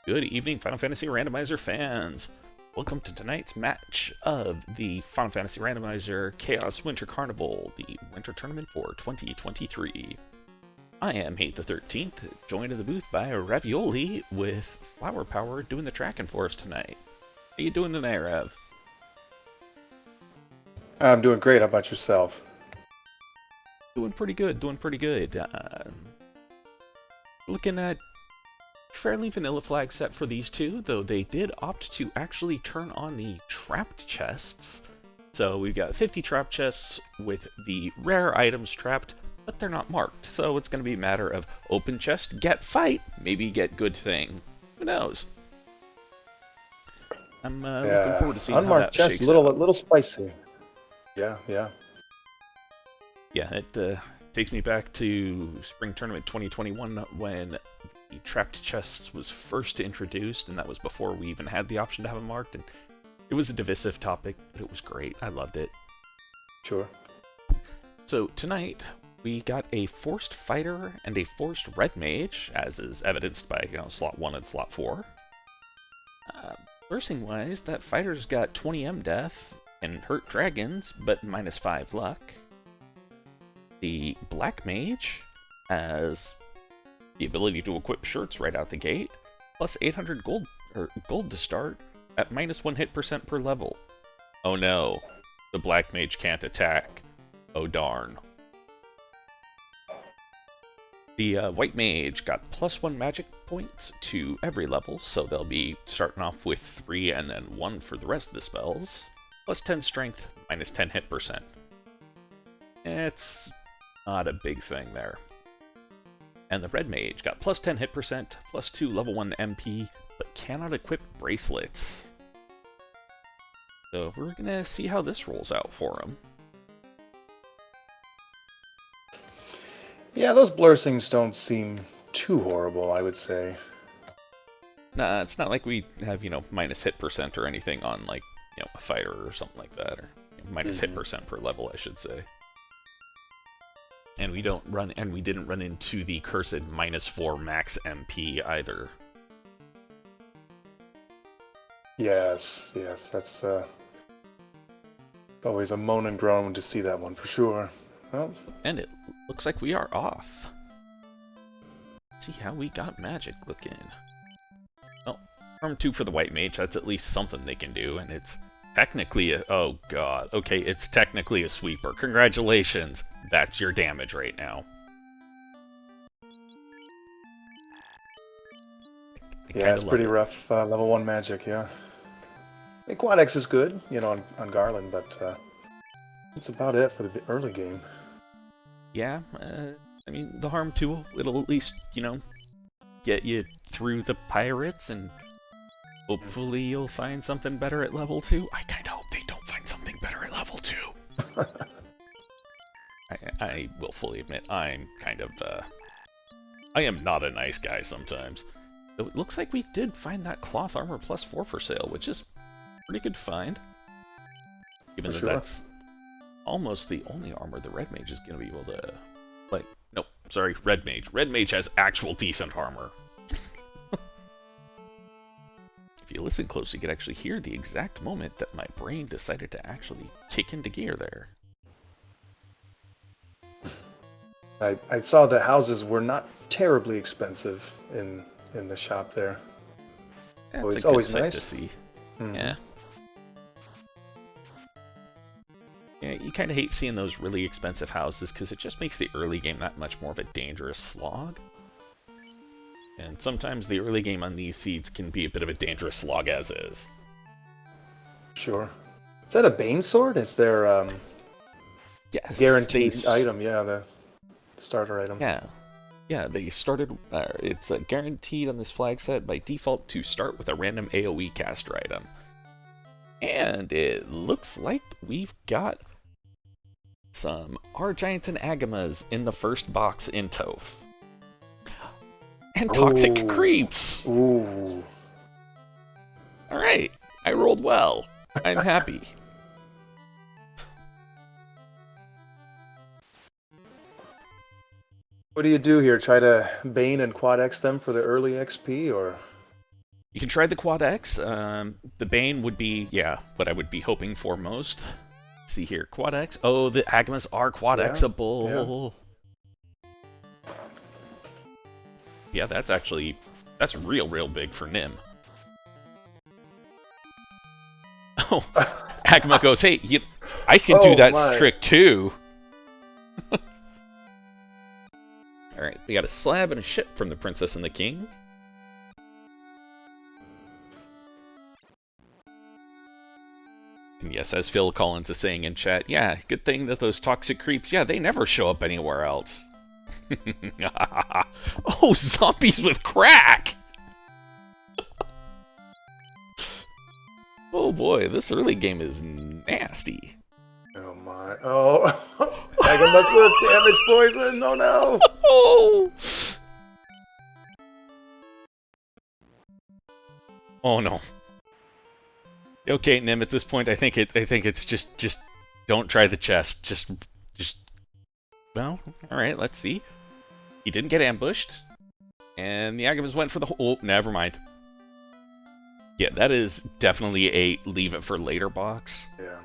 Good evening, Final Fantasy Randomizer fans! Welcome to tonight's match of the Final Fantasy Randomizer Chaos Winter Carnival, the winter tournament for 2023. I am Hate the 13th, joined in the booth by Ravioli with Flower Power doing the tracking for us tonight. How you doing tonight, Rav? I'm doing great. How about yourself? Doing pretty good, doing pretty good. Looking at fairly vanilla flag set for these two, though they did opt to actually turn on the trapped chests. So we've got 50 trap chests with the rare items trapped, but they're not marked. So it's going to be a matter of open chest, get fight, maybe get good thing. Who knows? I'm looking forward to seeing how unmarked that chest, shakes little out. little spicy. Yeah. Yeah, it takes me back to Spring Tournament 2021 when the trapped chests was first introduced, and that was before we even had the option to have them marked, and it was a divisive topic, but it was great. I loved it. Sure. So tonight, we got a forced fighter and a forced red mage, as is evidenced by, slot 1 and slot 4. Versing-wise, that fighter's got 20 death and hurt dragons, but minus 5 luck. The black mage has the ability to equip shirts right out the gate, plus 800 gold to start at minus 1 hit percent per level. Oh no, the black mage can't attack. Oh darn. The white mage got plus 1 magic points to every level, so they'll be starting off with 3 and then 1 for the rest of the spells. Plus 10 strength, minus 10 hit percent. It's not a big thing there. And the red mage got plus 10 hit percent, plus 2 level 1 MP, but cannot equip bracelets. So we're gonna see how this rolls out for him. Yeah, those blessings don't seem too horrible, I would say. Nah, it's not like we have, minus hit percent or anything on, like, a fighter or something like that, or minus hit percent per level, I should say. And we didn't run into the cursed minus 4 max MP either. Yes, that's always a moan and groan to see that one for sure. Well, And it looks like we are off. Let's see how we got magic looking. Oh, Arm 2 for the white mage, that's at least something they can do, and it's technically oh god, okay, it's technically a sweeper. Congratulations, that's your damage right now. yeah, it's pretty rough. Level 1 magic, yeah. I mean, Quad X is good, on Garland, but that's about it for the early game. Yeah, I mean, the Harm 2, it'll at least, get you through the pirates, and hopefully you'll find something better at level 2. I kinda hope they don't find something better at level 2. I will fully admit, I'm kind of, I am not a nice guy sometimes. Though it looks like we did find that cloth armor plus 4 for sale, which is pretty good to find. Given that that's almost the only armor the red mage is going to be able to... Nope, sorry, red mage. Red mage has actual decent armor. If you listen closely, you can actually hear the exact moment that my brain decided to actually kick into gear there. I saw the houses were not terribly expensive in the shop there. That's a good sight nice to see. Mm-hmm. Yeah. Yeah, you kind of hate seeing those really expensive houses because it just makes the early game that much more of a dangerous slog. And sometimes the early game on these seeds can be a bit of a dangerous slog as is. Sure. Is that a Bane sword? Is there Yes, guaranteed item? Yeah, the starter item. Yeah, they started... it's guaranteed on this flag set by default to start with a random AoE caster item. And it looks like we've got some Argiants and Agamas in the first box in Toph. And Toxic Creeps! Ooh. Alright, I rolled well. I'm happy. What do you do here? Try to Bane and Quad X them for the early XP, or? You can try the Quad X. The Bane would be, yeah, what I would be hoping for most. Let's see here, Quad X. Oh, the Agamas are Quad Xable. Yeah, that's real big for Nim. Oh, Agama goes, hey, I can do that trick too. Alright, we got a slab and a ship from the Princess and the King. And yes, as Phil Collins is saying in chat, yeah, good thing that those toxic creeps, yeah, they never show up anywhere else. Oh, zombies with crack! Oh boy, this early game is nasty. Oh my, oh, Agamas with damage poison, oh no! Oh! Oh no. Okay, Nim, at this point, I think it's just don't try the chest. Just, well, alright, let's see. He didn't get ambushed. And the Agamas went for the oh, never mind. Yeah, that is definitely a leave it for later box. Yeah.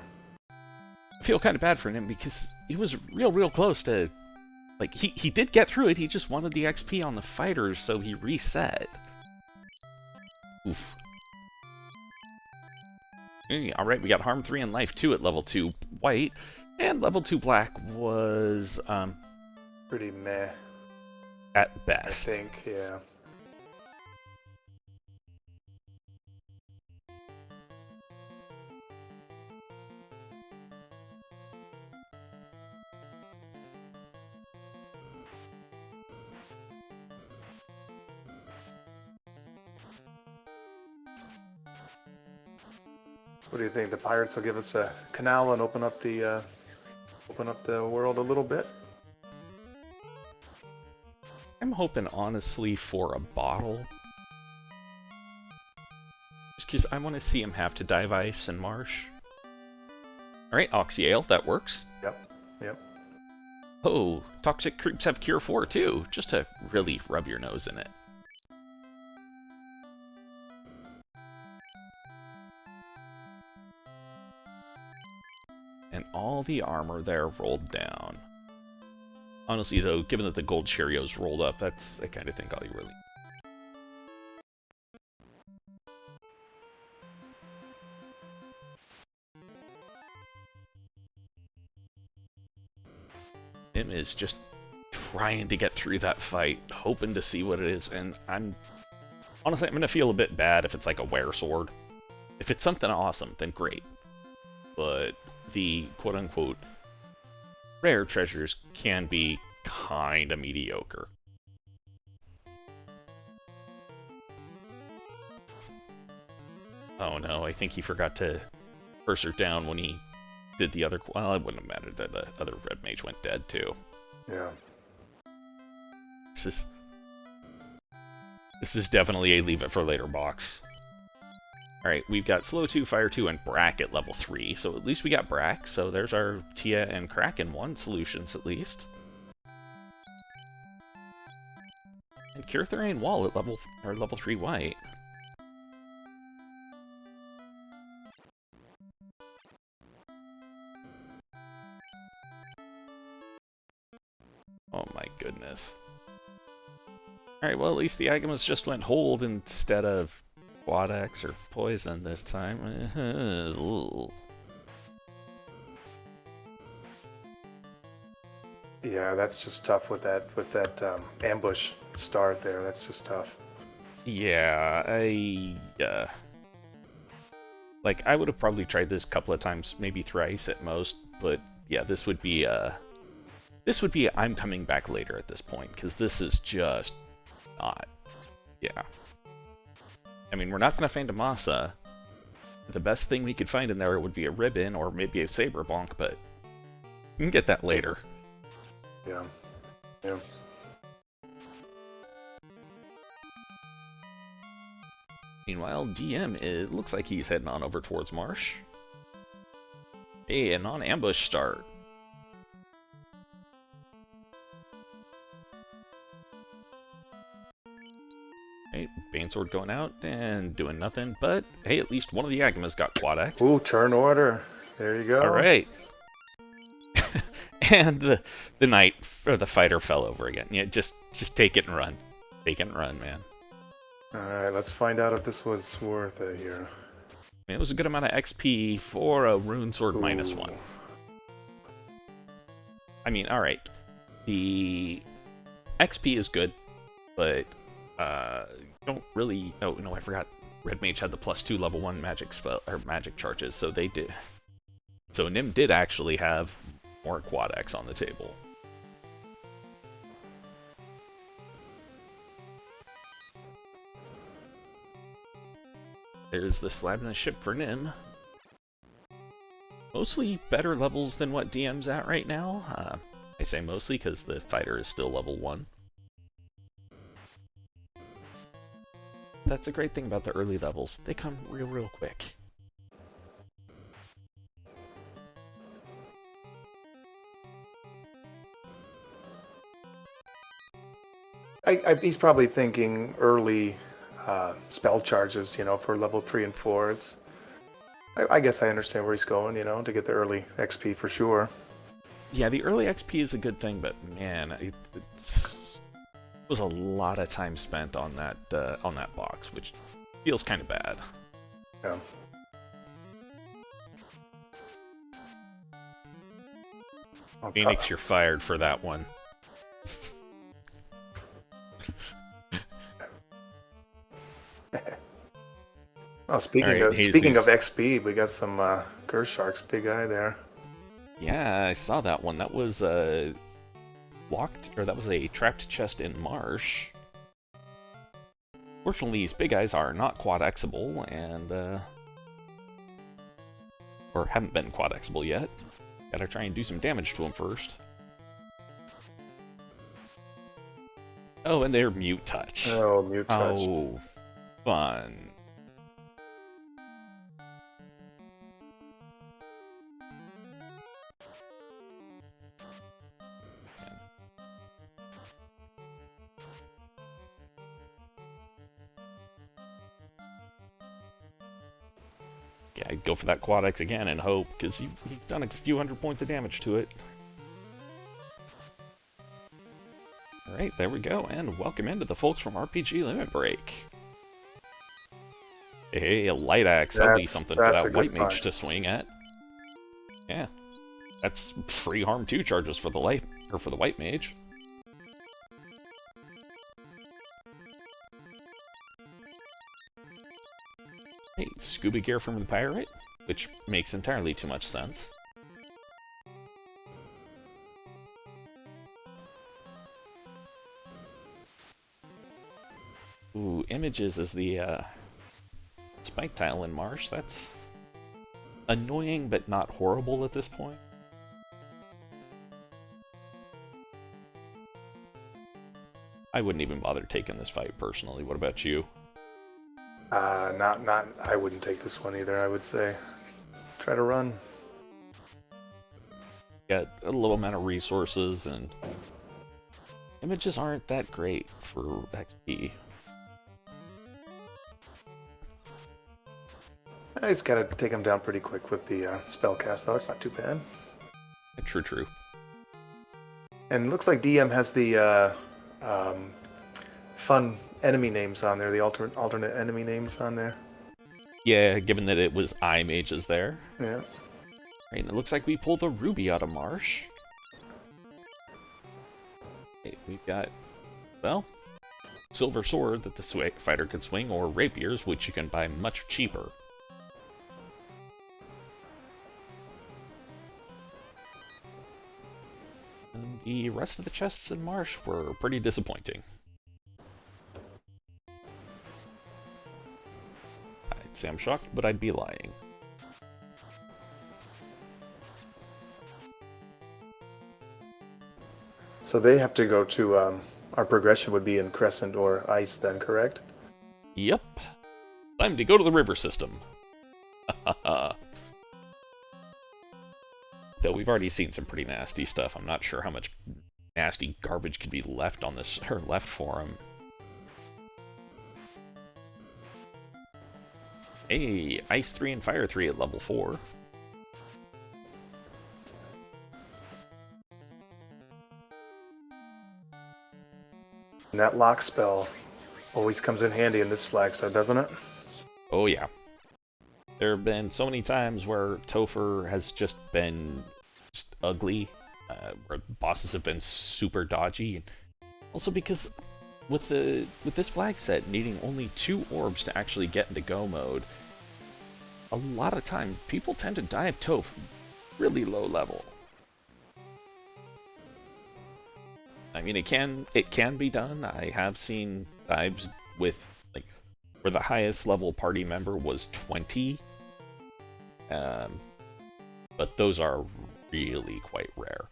I feel kind of bad for him because he was real close to... Like, he did get through it, he just wanted the XP on the fighters, so he reset. Oof. Alright, we got Harm 3 and Life 2 at level 2 white, and level 2 black was, pretty meh. At best. I think, yeah. What do you think? The pirates will give us a canal and open up the world a little bit? I'm hoping, honestly, for a bottle. Just because I want to see him have to dive ice and Marsh. Alright, Oxyale, that works. Yep. Oh, toxic creeps have Cure 4 too, just to really rub your nose in it. And all the armor there rolled down. Honestly, though, given that the gold Cheerios rolled up, that's, I kind of think, all you really... Him is just trying to get through that fight, hoping to see what it is, and honestly, I'm going to feel a bit bad if it's like a wear sword. If it's something awesome, then great. But the quote-unquote rare treasures can be kinda mediocre. Oh no, I think he forgot to curse her down when he did the other... Well, it wouldn't have mattered that the other red mage went dead too. Yeah. This is definitely a leave it for later box. Alright, we've got Slow 2, Fire 2, and Brack at level 3, so at least we got Brack, so there's our Tia and Kraken 1 solutions at least. And Cure Thurian Wall at level 3 white. Oh my goodness. Alright, well at least the Agamas just went hold instead of Quad X or Poison this time. Yeah, that's just tough with that ambush start there. That's just tough. Yeah, like I would have probably tried this a couple of times, maybe thrice at most, but yeah, this would be I'm coming back later at this point, because this is just not, yeah. I mean, we're not going to find a Masa. The best thing we could find in there would be a Ribbon or maybe a Saber Bonk, but we can get that later. Yeah. Meanwhile, DM, it looks like he's heading on over towards Marsh. Hey, a non-ambush start. Right, Bane Runesword going out and doing nothing, but hey, at least one of the Agamas got quad X. Ooh, turn order. There you go. All right. And the knight, or the fighter, fell over again. Yeah, just take it and run. Take it and run, man. All right, let's find out if this was worth it here. I mean, it was a good amount of XP for a Runesword -1. I mean, all right. The XP is good, but don't really. Oh no, I forgot. Red Mage had the +2 level 1 magic spell or magic charges, so they did. So Nim did actually have more quad X on the table. There's the slab and the ship for Nim. Mostly better levels than what DM's at right now. I say mostly because the fighter is still level 1. That's a great thing about the early levels. They come real quick. He's probably thinking early spell charges, you know, for level 3 and 4. I guess I understand where he's going, you know, to get the early XP for sure. Yeah, the early XP is a good thing, but man, it was a lot of time spent on that box, which feels kind of bad. Yeah. Phoenix, you're fired for that one. Oh, speaking of XP, we got some Curse Sharks big eye there. Yeah, I saw that one. That was locked, or that was a trapped chest in Marsh. Fortunately, these big eyes are not quad Xable, and or haven't been quad Xable yet. Gotta try and do some damage to them first. Oh, and they're Mute Touch. Oh, Mute Touch. Oh, fun. Yeah, I'd go for that quad X again and hope, because he's done a few hundred points of damage to it. Alright, there we go, and welcome into the folks from RPG Limit Break. Hey, a light axe, that'll be something for that white mage to swing at. Yeah, that's free harm 2 charges for the white mage. Hey, scuba gear from the pirate, which makes entirely too much sense. Ooh, images is the spike tile in Marsh. That's annoying, but not horrible at this point. I wouldn't even bother taking this fight personally. What about you? I wouldn't take this one either, I would say. Try to run. Got a little amount of resources, and images aren't that great for XP. I just gotta take him down pretty quick with the spellcast, though. It's not too bad. True. And it looks like DM has the fun enemy names on there, the alternate enemy names on there. Yeah, given that it was eye mages there. Yeah. Right, and it looks like we pull the ruby out of Marsh. Okay, we've got, well, silver sword that the fighter could swing, or rapiers, which you can buy much cheaper. And the rest of the chests in Marsh were pretty disappointing. I'd say I'm shocked, but I'd be lying. So they have to go to, our progression would be in Crescent or Ice then, correct? Yep. Time to go to the river system. Though we've already seen some pretty nasty stuff. I'm not sure how much nasty garbage could be left on this, or left for him. Hey, Ice 3 and Fire 3 at level 4. And that lock spell always comes in handy in this flag set, doesn't it? Oh yeah. There have been so many times where Topher has just been just ugly, where bosses have been super dodgy. Also because with this flag set needing only 2 orbs to actually get into go mode, a lot of time people tend to die of Toph really low level. I mean, it can be done. I have seen dives with like where the highest level party member was 20, but those are really quite rare.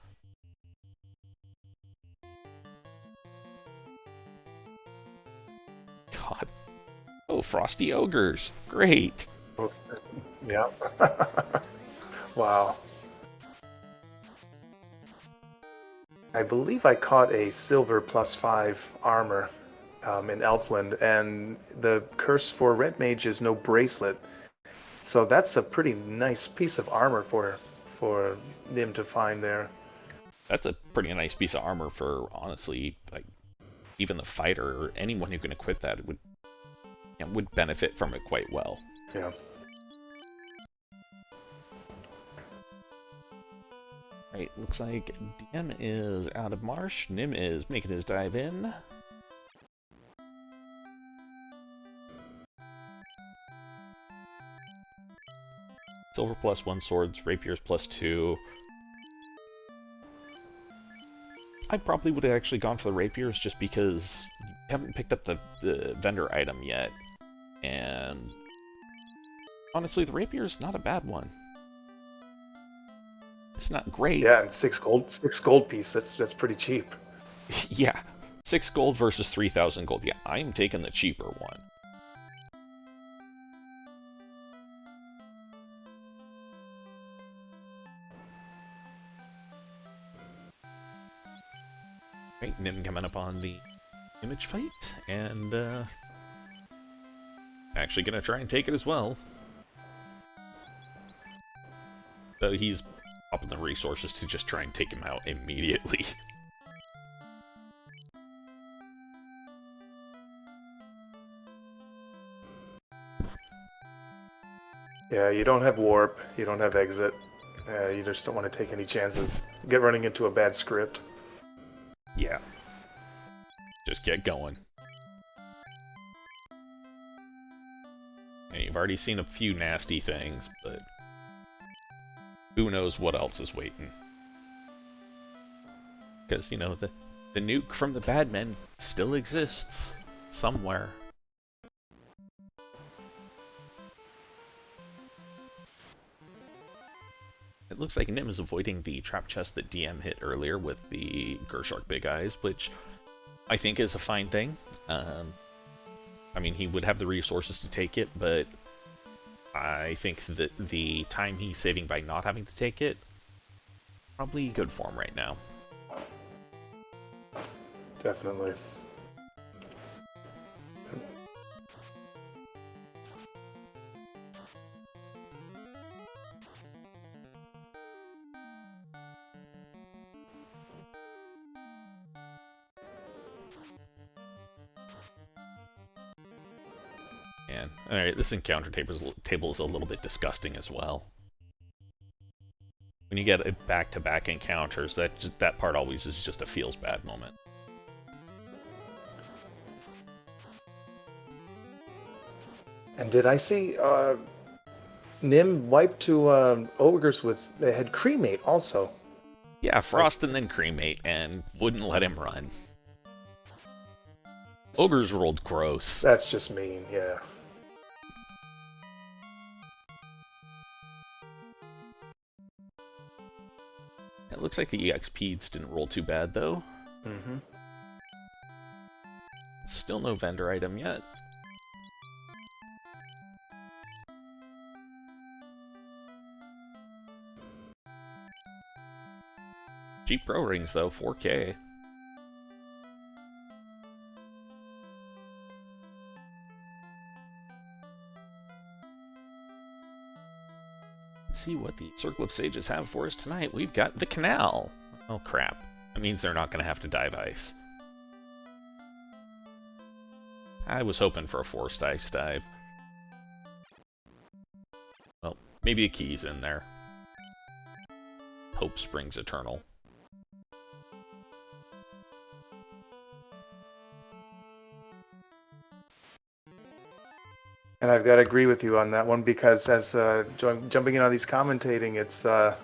God, oh, frosty ogres, great. Yeah. Wow. I believe I caught a silver +5 armor in Elfland, and the curse for Red Mage is no bracelet. So that's a pretty nice piece of armor for Nim to find there. That's a pretty nice piece of armor for, honestly, like even the fighter or anyone who can equip that would benefit from it quite well. Yeah. Right, looks like DM is out of Marsh. Nim is making his dive in. Silver +1 swords, rapiers +2. I probably would have actually gone for the rapiers just because you haven't picked up the vendor item yet. And honestly, the rapier's not a bad one. It's not great. Yeah, and 6 gold piece. That's pretty cheap. Yeah, 6 gold versus 3,000 gold. Yeah, I'm taking the cheaper one. Right, Nim coming up on the image fight, and actually gonna try and take it as well. Though he's up in the resources to just try and take him out immediately. Yeah, you don't have warp, you don't have exit. You just don't want to take any chances. Get running into a bad script. Yeah. Just get going. And you've already seen a few nasty things, but who knows what else is waiting. Because, you know, the nuke from the bad men still exists somewhere. It looks like Nim is avoiding the trap chest that DM hit earlier with the Gershark Big Eyes, which I think is a fine thing. I mean, he would have the resources to take it, but I think that the time he's saving by not having to take it, probably good for him right now. Definitely. And alright, this encounter table is a little bit disgusting as well. When you get back-to-back encounters, that part always is just a feels bad moment. And did I see Nim wipe to ogres with they had cremate also? Yeah, Frost and then cremate, and wouldn't let him run. Ogres rolled gross. That's just mean, yeah. It looks like the EXPs didn't roll too bad, though. Mm-hmm. Still no vendor item yet. Cheap pro rings, though, 4K. Let's see what the Circle of Sages have for us tonight. We've got the Canal. Oh, crap. That means they're not going to have to dive ice. I was hoping for a forced ice dive. Well, maybe a key's in there. Hope springs eternal. And I've got to agree with you on that one because as jumping in on these commentating, it's not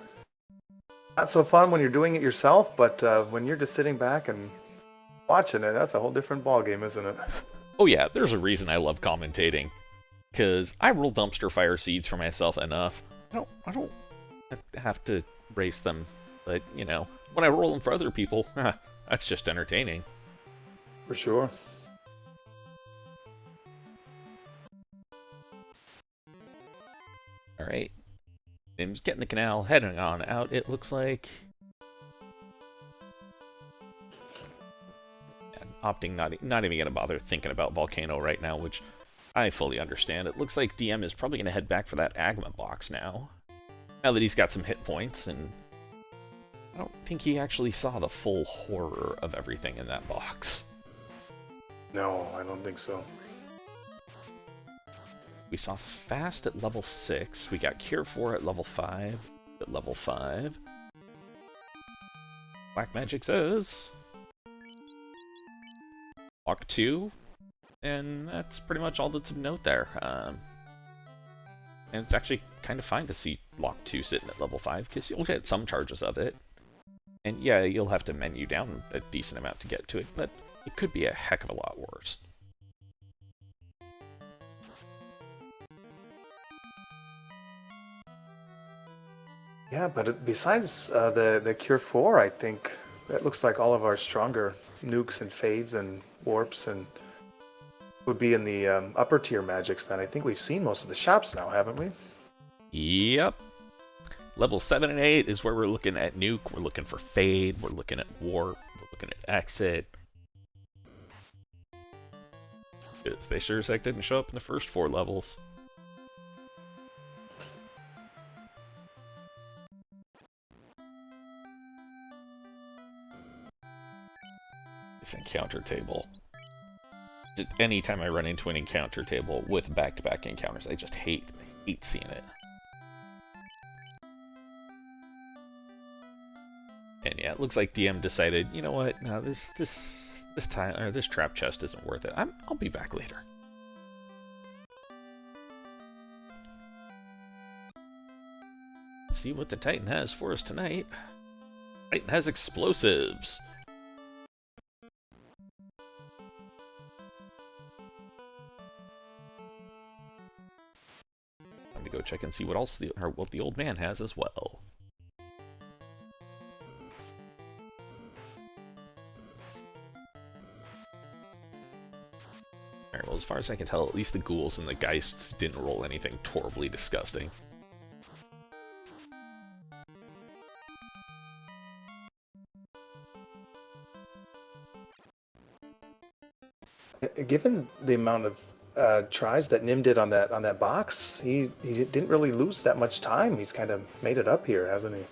so fun when you're doing it yourself, but when you're just sitting back and watching it, that's a whole different ballgame, isn't it? Oh yeah, there's a reason I love commentating. Because I roll dumpster fire seeds for myself enough. I don't have to race them. But, you know, when I roll them for other people, that's just entertaining. For sure. Alright. Nim's getting the canal, heading on out, it looks like. And opting not even going to bother thinking about Volcano right now, which I fully understand. It looks like DM is probably going to head back for that Agma box now. Now that he's got some hit points, and I don't think he actually saw the full horror of everything in that box. No, I don't think so. We saw Fast at level 6. We got Cure 4 at level 5. At level 5. Black Magic says Lock 2. And that's pretty much all that's of note there. And it's actually kind of fine to see Lock 2 sitting at level 5, because you'll get some charges of it. And yeah, you'll have to menu down a decent amount to get to it, but it could be a heck of a lot worse. Yeah, but besides the Cure 4, I think that looks like all of our stronger nukes and fades and warps and would be in the upper tier magics then. I think we've seen most of the shops now, haven't we? Yep. Level 7 and 8 is where we're looking at nuke, we're looking for fade, we're looking at warp, we're looking at exit. Because they sure as heck didn't show up in the first 4 levels. This encounter table. Just anytime I run into an encounter table with back-to-back encounters, I just hate seeing it. And yeah, it looks like DM decided, you know what? No, this trap chest isn't worth it. I'll be back later. Let's see what the Titan has for us tonight. Titan has explosives. Let me go check and see what else what the old man has as well. Alright, well, as far as I can tell, at least the ghouls and the geists didn't roll anything horribly disgusting. Given the amount of tries that Nim did on that box, he didn't really lose that much time. He's kind of made it up here, hasn't he?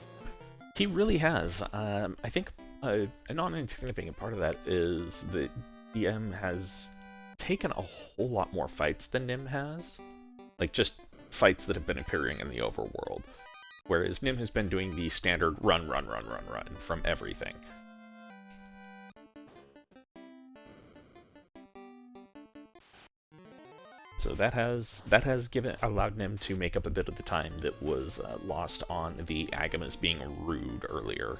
He really has. I think a non-insignificant part of that is that DM has taken a whole lot more fights than Nim has. Like, just fights that have been appearing in the overworld. Whereas Nim has been doing the standard run from everything. So that has allowed Nim to make up a bit of the time that was lost on the Agamas being rude earlier.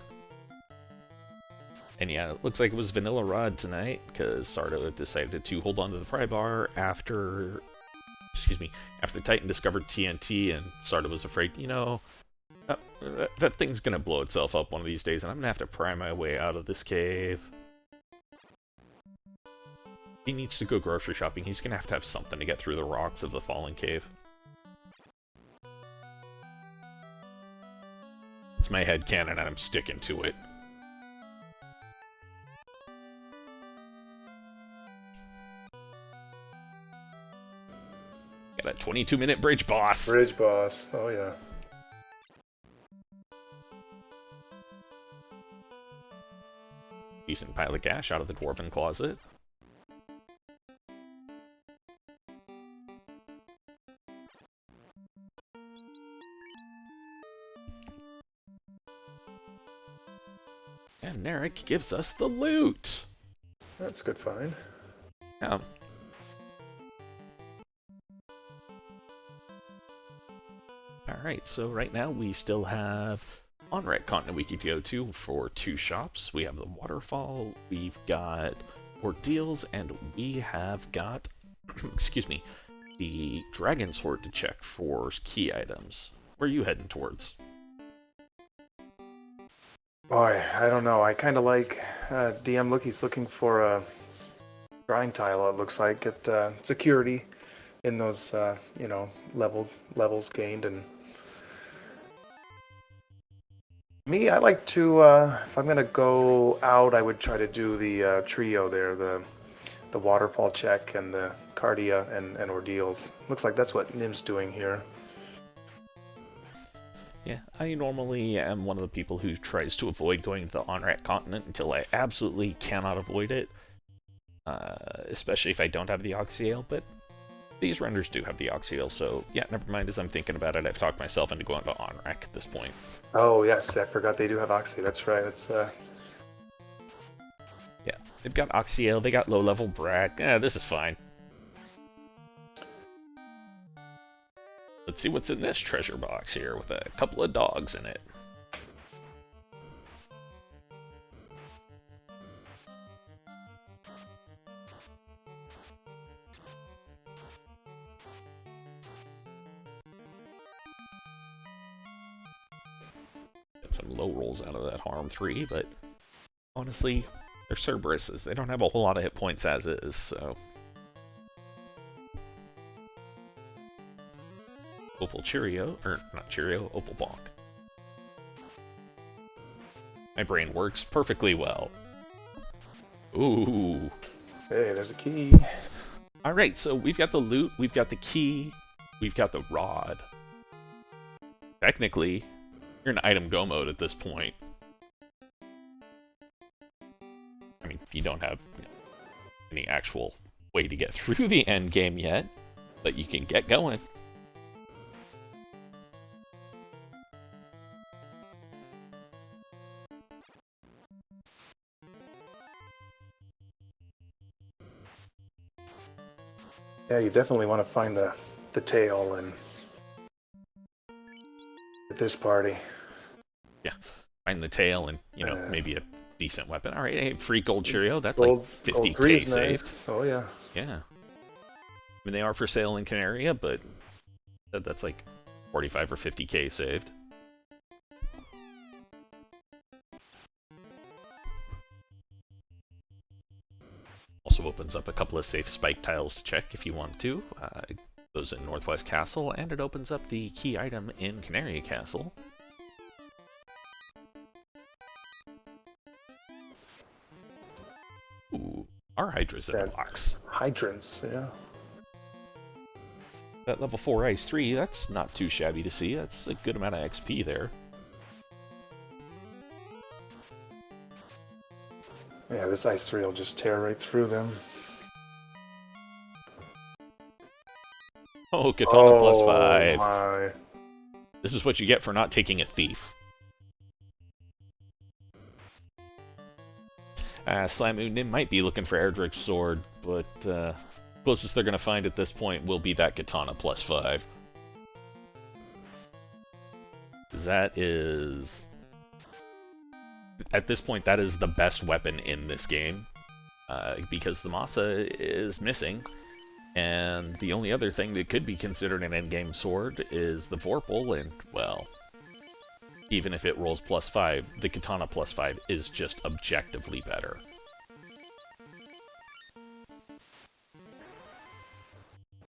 And yeah, it looks like it was Vanilla Rod tonight, because Sardo decided to hold on to the pry bar after the Titan discovered TNT, and Sardo was afraid, you know, that thing's gonna blow itself up one of these days, and I'm gonna have to pry my way out of this cave. He needs to go grocery shopping. He's gonna have to have something to get through the rocks of the fallen cave. It's my headcanon, and I'm sticking to it. Got a 22-minute bridge boss. Bridge boss. Oh yeah. decent pile of cash out of the dwarven closet. And Narek gives us the loot! That's a good find. Yeah. Alright, so right now we still have on-rat continent we could go to for 2 shops. We have the Waterfall, we've got Ordeals, and we have got, excuse me, the Dragon Sword to check for key items. Where are you heading towards? Boy, I don't know. I kind of like DM he's looking for a grind tile, it looks like, at security in those, you know, levels gained. And me, I like to, if I'm going to go out, I would try to do the trio there, the Waterfall check and the Cardia and Ordeals. Looks like that's what Nim's doing here. Yeah, I normally am one of the people who tries to avoid going to the on-rat continent until I absolutely cannot avoid it. Especially if I don't have the Oxyale, but these renders do have the Oxyale, so yeah, never mind. As I'm thinking about it, I've talked myself into going to on-rat at this point. Oh, yes, I forgot they do have Oxy. That's right. It's Yeah, they've got Oxyale, they got low-level Brack. This is fine. Let's see what's in this treasure box here with a couple of dogs in it. Got some low rolls out of that harm 3, but honestly, they're Cerberuses. They don't have a whole lot of hit points as is, so... Opal Cheerio, or not Cheerio, Opal Bonk. My brain works perfectly well. Ooh. Hey, there's a key. Alright, so we've got the loot, we've got the key, we've got the rod. Technically, you're in item go mode at this point. I mean, you don't have any actual way to get through the end game yet, but you can get going. Yeah, you definitely want to find the tail and at this party. Yeah, find the tail and, you know, maybe a decent weapon. Alright, hey, free gold Cheerio, that's Gold, like gold 50k is save. nice. Oh, yeah. Yeah. I mean, they are for sale in Canaria, but that's like 45 or 50k saved. Also opens up a couple of safe spike tiles to check if you want to. Those in Northwest Castle, and it opens up the key item in Canaria Castle. Ooh, our Hydra's in the box. Hydrants, yeah. That level 4 Ice 3, that's not too shabby to see. That's a good amount of XP there. Yeah, this Ice 3 will just tear right through them. Oh, Katana plus 5. My. This is what you get for not taking a thief. Slamu Nim might be looking for Erdrick's sword, but closest they're going to find at this point will be that Katana plus 5. That is... At this point, that is the best weapon in this game, because the Masa is missing, and the only other thing that could be considered an endgame sword is the Vorpal, and, well, even if it rolls plus 5, the Katana plus 5 is just objectively better.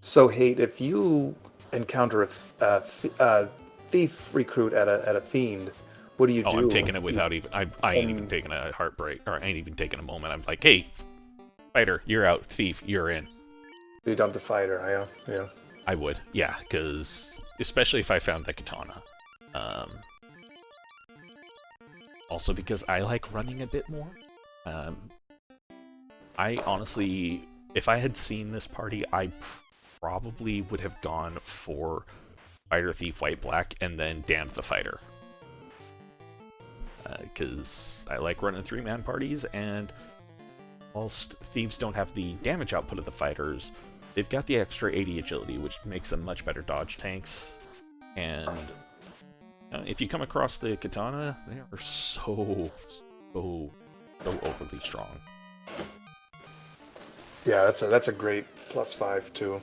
So, Hate, if you encounter a thief recruit at a Fiend, what do you do? Oh, I'm taking it without even... I ain't even taking a heartbreak, or I ain't even taking a moment. I'm like, hey, fighter, you're out. Thief, you're in. You dump the fighter, yeah. I would, yeah, because... Especially if I found the Katana. Also because I like running a bit more. I honestly, if I had seen this party, I probably would have gone for Fighter, Thief, White, Black, and then damned the Fighter. Because I like running 3-man parties, and whilst Thieves don't have the damage output of the Fighters, they've got the extra 80 agility, which makes them much better dodge tanks. And if you come across the Katana, they are so overly strong. Yeah, that's a great +5 too.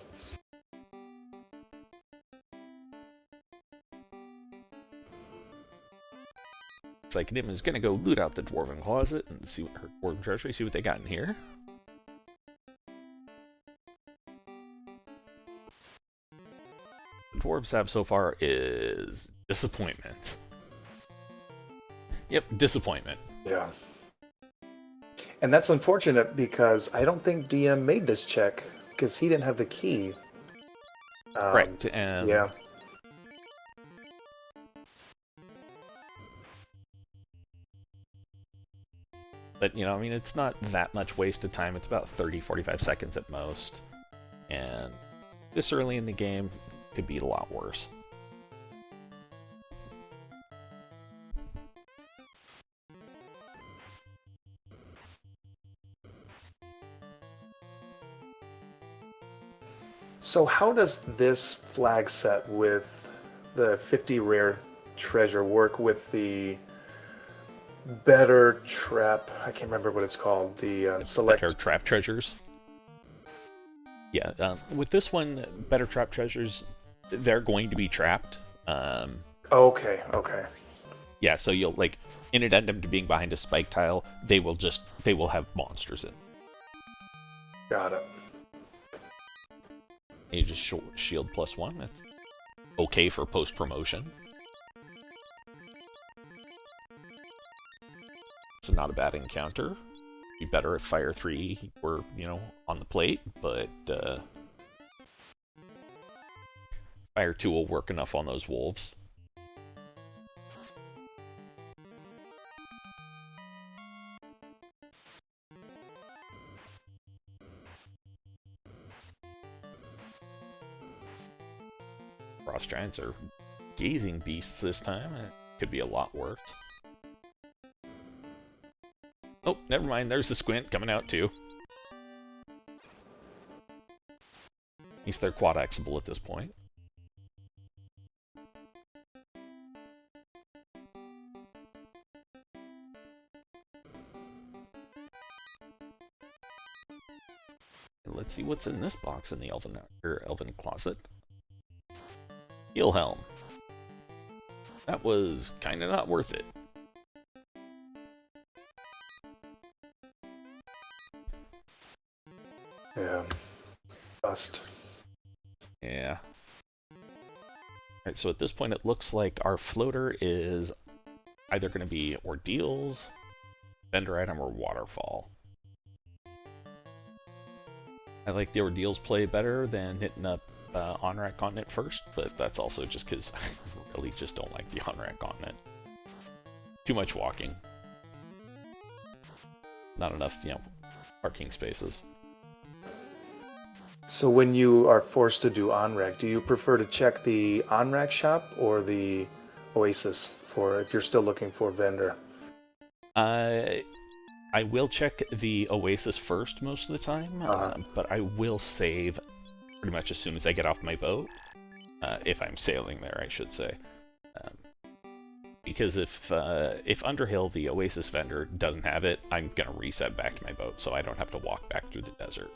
It's like Nim is gonna go loot out the Dwarven Closet and see what her Dwarven Treasury, see what they got in here. The dwarves have so far is disappointment. Yep, disappointment. Yeah. And that's unfortunate because I don't think DM made this check because he didn't have the key. Correct, and yeah. But, you know, I mean, it's not that much wasted time. It's about 30, 45 seconds at most. And this early in the game could be a lot worse. So how does this flag set with the 50 rare treasure work with the better trap? I can't remember what it's called. The select better trap treasures. Yeah, with this one, better trap treasures, they're going to be trapped. Okay. Yeah, so you'll like in addendum to being behind a spike tile, they will have monsters in. Got it. You just shield +1. That's okay for post promotion. It's not a bad encounter. Be better if Fire 3 were, you know, on the plate, but Fire 2 will work enough on those wolves. Frost Giants are gazing beasts this time. It could be a lot worse. Oh, never mind. There's the Squint coming out too. At least they're quad-axable at this point. And let's see what's in this box in the Elven Closet. Heel Helm. That was kind of not worth it. Yeah. Bust. Yeah. Alright, so at this point it looks like our floater is either going to be Ordeals, Vendor Item, or Waterfall. I like the Ordeals play better than hitting up On-Rack Continent first, but that's also just because I really just don't like the On-Rack Continent. Too much walking. Not enough, you know, parking spaces. So when you are forced to do on-rack, do you prefer to check the on-rack shop or the Oasis for if you're still looking for vendor? I will check the Oasis first most of the time, but I will save pretty much as soon as I get off my boat. If I'm sailing there, I should say. Because if Underhill, the Oasis vendor, doesn't have it, I'm going to reset back to my boat so I don't have to walk back through the desert.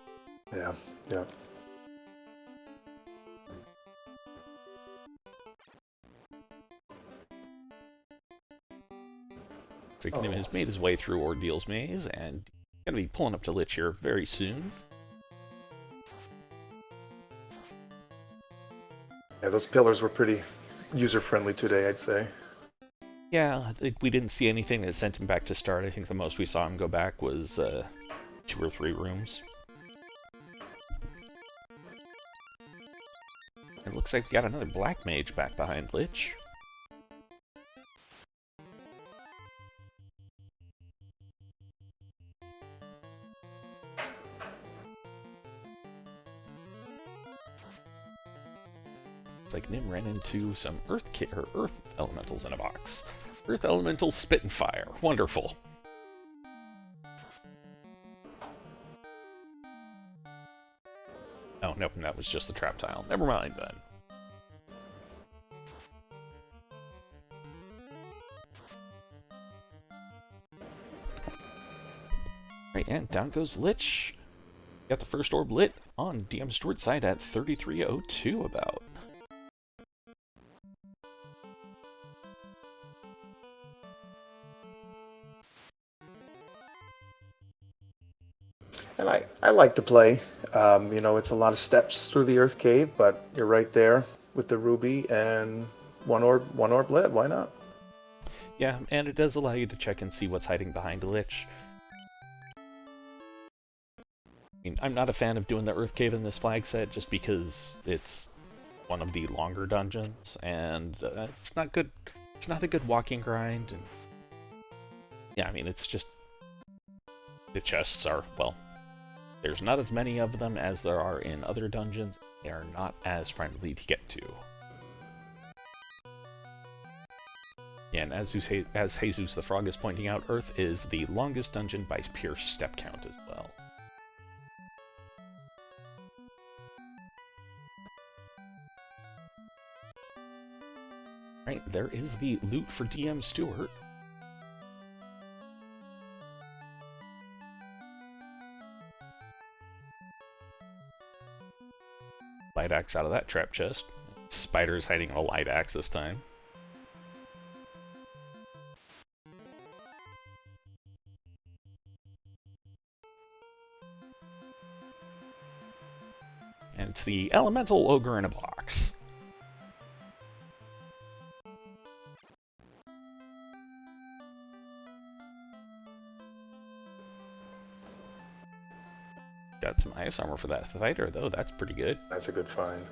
Yeah. So Nim has made his way through Ordeals Maze, and going to be pulling up to Lich here very soon. Yeah, those pillars were pretty user-friendly today, I'd say. Yeah, we didn't see anything that sent him back to start. I think the most we saw him go back was 2 or 3 rooms. It looks like we got another Black Mage back behind Lich. like Nim ran into some Earth elementals in a box. Earth elementals spit and fire. Wonderful. Oh, nope, that was just the trap tile. Never mind then. Right, and down goes Lich. Got the first orb lit on DMStewart side at 3302 about. And I like to play. You know, it's a lot of steps through the Earth Cave, but you're right there with the Ruby and one orb lit. Why not? Yeah, and it does allow you to check and see what's hiding behind a Lich. I mean, I'm not a fan of doing the Earth Cave in this flag set just because it's one of the longer dungeons, and it's not good. It's not a good walking grind, and yeah, I mean, it's just the chests are, well, there's not as many of them as there are in other dungeons. They are not as friendly to get to. Yeah, and as Jesus the Frog is pointing out, Earth is the longest dungeon by pure step count as well. Right, there is the loot for DMStewart. Light axe out of that trap chest. Spider's hiding in a light axe this time. And it's the elemental ogre in a box. Got some ice armor for that fighter, though. That's pretty good. That's a good find.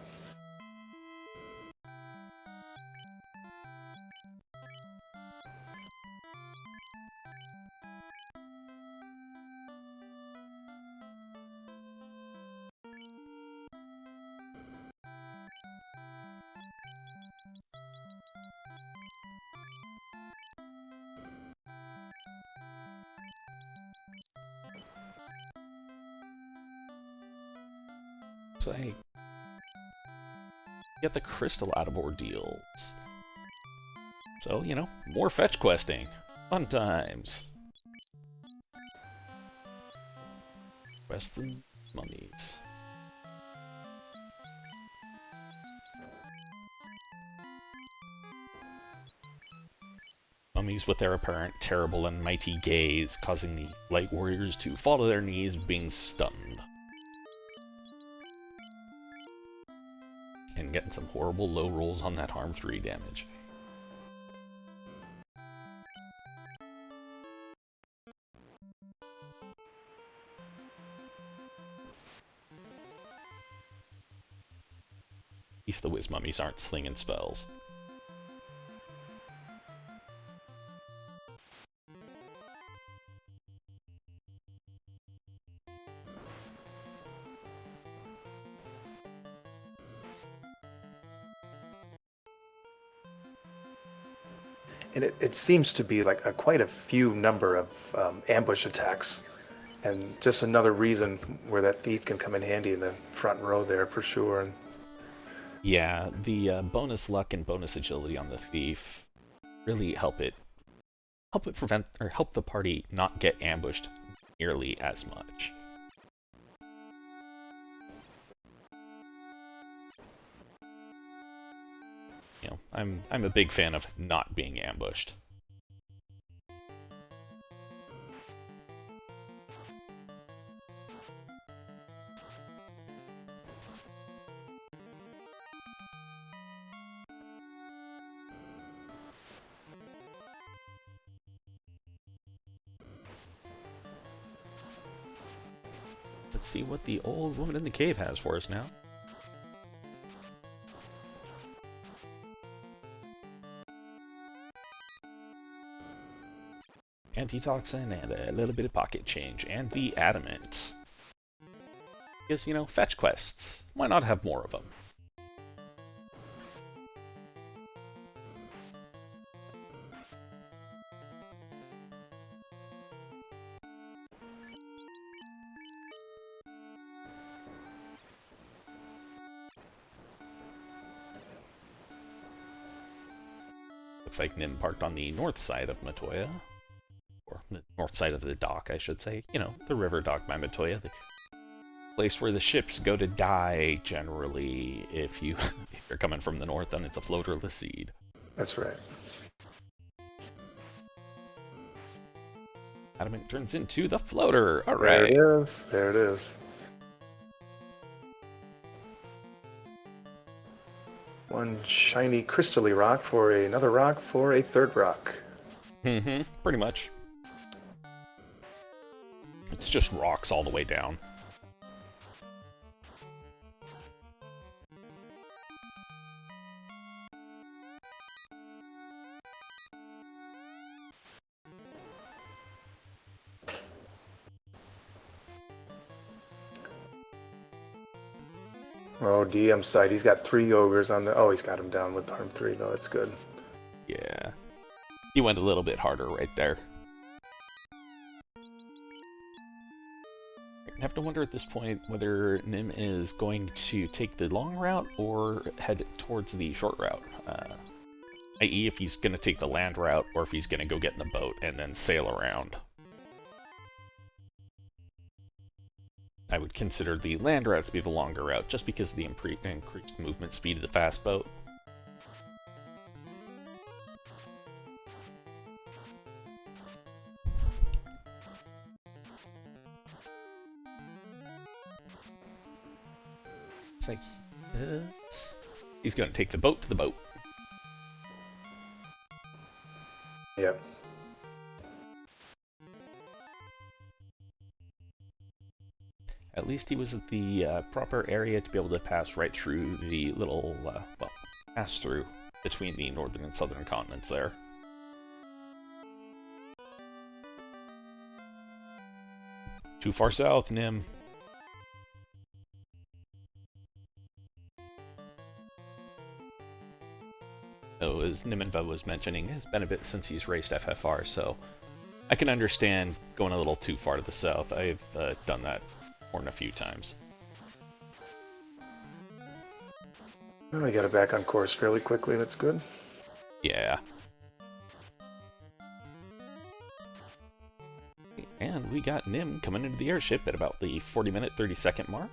So I get the crystal out of Ordeals. So, you know, more fetch questing. Fun times. Quests and mummies. Mummies with their apparent terrible and mighty gaze, causing the light warriors to fall to their knees, being stunned. And getting some horrible low rolls on that harm 3 damage. At least the Wiz mummies aren't slinging spells. And it seems to be like quite a few number of ambush attacks. And just another reason where that thief can come in handy in the front row there for sure. And yeah, the bonus luck and bonus agility on the thief really help it prevent, or help the party not get ambushed nearly as much. You know, I'm a big fan of not being ambushed. Let's see what the old woman in the cave has for us now. Antitoxin and a little bit of pocket change, and the adamant. Because, you know, fetch quests. Why not have more of them? Looks like Nim parked on the north side of Matoya. Or the north side of the dock, I should say. You know, the river dock by Matoya. The place where the ships go to die, generally. If you're coming from the north, then it's a floaterless seed. That's right. Adamant turns into the floater. All right. There it is. There it is. One shiny crystally rock for another rock for a third rock. Mm-hmm. Pretty much. It's just rocks all the way down. Oh, DM side. He's got 3 ogres on the... Oh, he's got him down with harm 3, though. That's good. Yeah. He went a little bit harder right there. I have to wonder at this point whether Nim is going to take the long route or head towards the short route. I.e. if he's going to take the land route or if he's going to go get in the boat and then sail around. I would consider the land route to be the longer route, just because of the increased movement speed of the fast boat. Looks like he's going to take the boat to the boat. Yep. At least he was at the proper area to be able to pass right through the little, well, pass through between the northern and southern continents there. Too far south, Nim. So, as Nimanva was mentioning, it's been a bit since he's raced FFR, so I can understand going a little too far to the south. I've done that more than a few times. Well, I got it back on course fairly quickly. That's good. Yeah. And we got Nim coming into the airship at about the 40-minute, 30-second mark.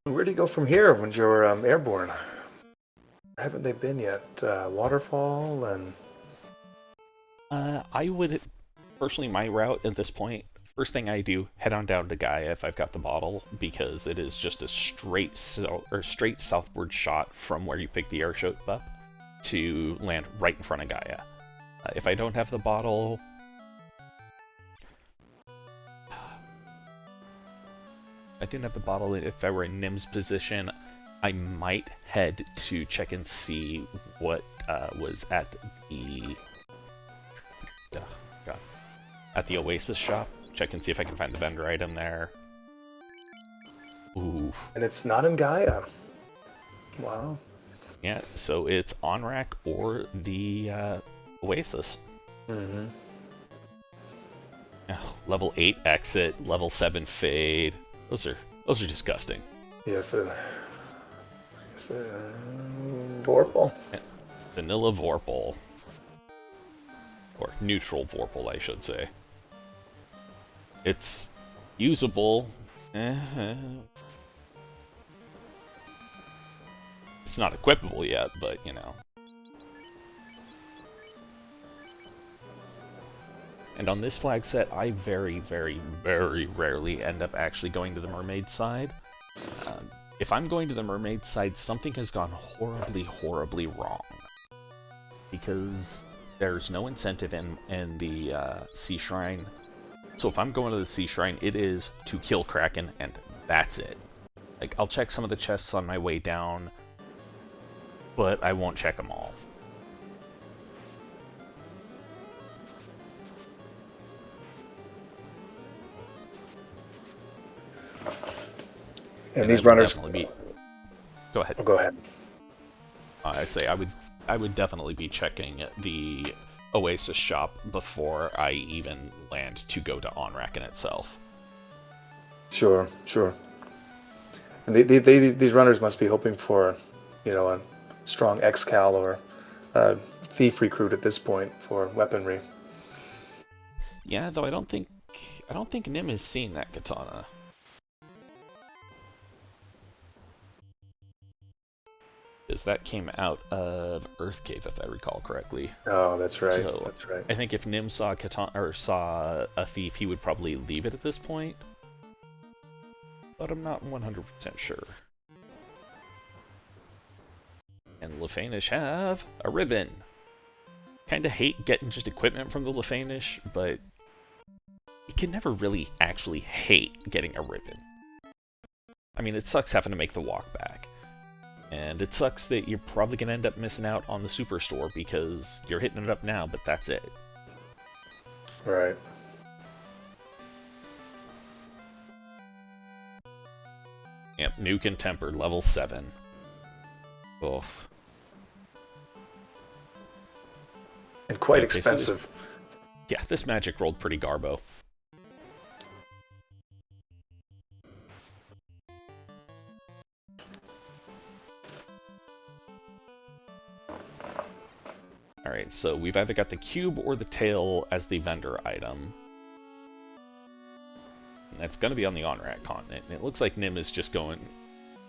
Where do you go from here when you're airborne? Where haven't they been yet? Waterfall and... I would, personally, my route at this point, first thing I do, head on down to Gaia if I've got the bottle, because it is just a straight southward shot from where you pick the airship up to land right in front of Gaia. If I don't have the bottle... I didn't have the bottle, if I were in Nim's position, I might head to check and see what was at the... at the Oasis shop. Check and see if I can find the vendor item there. Ooh. And it's not in Gaia. Wow. Yeah, so it's OnRack or the Oasis. Mm-hmm. Oh, level 8 exit, level 7 fade. Those are disgusting. Yes, Vorpal. Yeah. Vanilla Vorpal. Or neutral Vorpal, I should say. It's usable. It's not equipable yet, but, you know. And on this flag set, I very, very, very rarely end up actually going to the mermaid side. If I'm going to the mermaid side, something has gone horribly, horribly wrong. Because there's no incentive in the Sea Shrine. So if I'm going to the Sea Shrine, it is to kill Kraken, and that's it. Like, I'll check some of the chests on my way down, but I won't check them all. And these runners... Go ahead. Oh, go ahead. I say I would definitely be checking the Oasis shop before I even land to go to OnRack in itself. Sure, sure. And these runners must be hoping for, a strong X-Cal or Thief recruit at this point for weaponry. Yeah, though I don't think Nim has seen that katana. Because that came out of Earth Cave, if I recall correctly. Oh, that's right. So that's right. I think if Nim saw a katana or saw a thief, he would probably leave it at this point. But I'm not 100% sure. And Lefanish have a ribbon. Kinda hate getting just equipment from the Lefanish, but you can never really actually hate getting a ribbon. I mean, it sucks having to make the walk back. And it sucks that you're probably going to end up missing out on the Superstore because you're hitting it up now, but that's it. Right. Yep, Nuke and Temper, level 7. Oof. And quite Okay, expensive. So yeah, this magic rolled pretty garbo. Alright, so we've either got the cube or the tail as the vendor item. And that's going to be on the on-rack continent. And it looks like Nim is just going...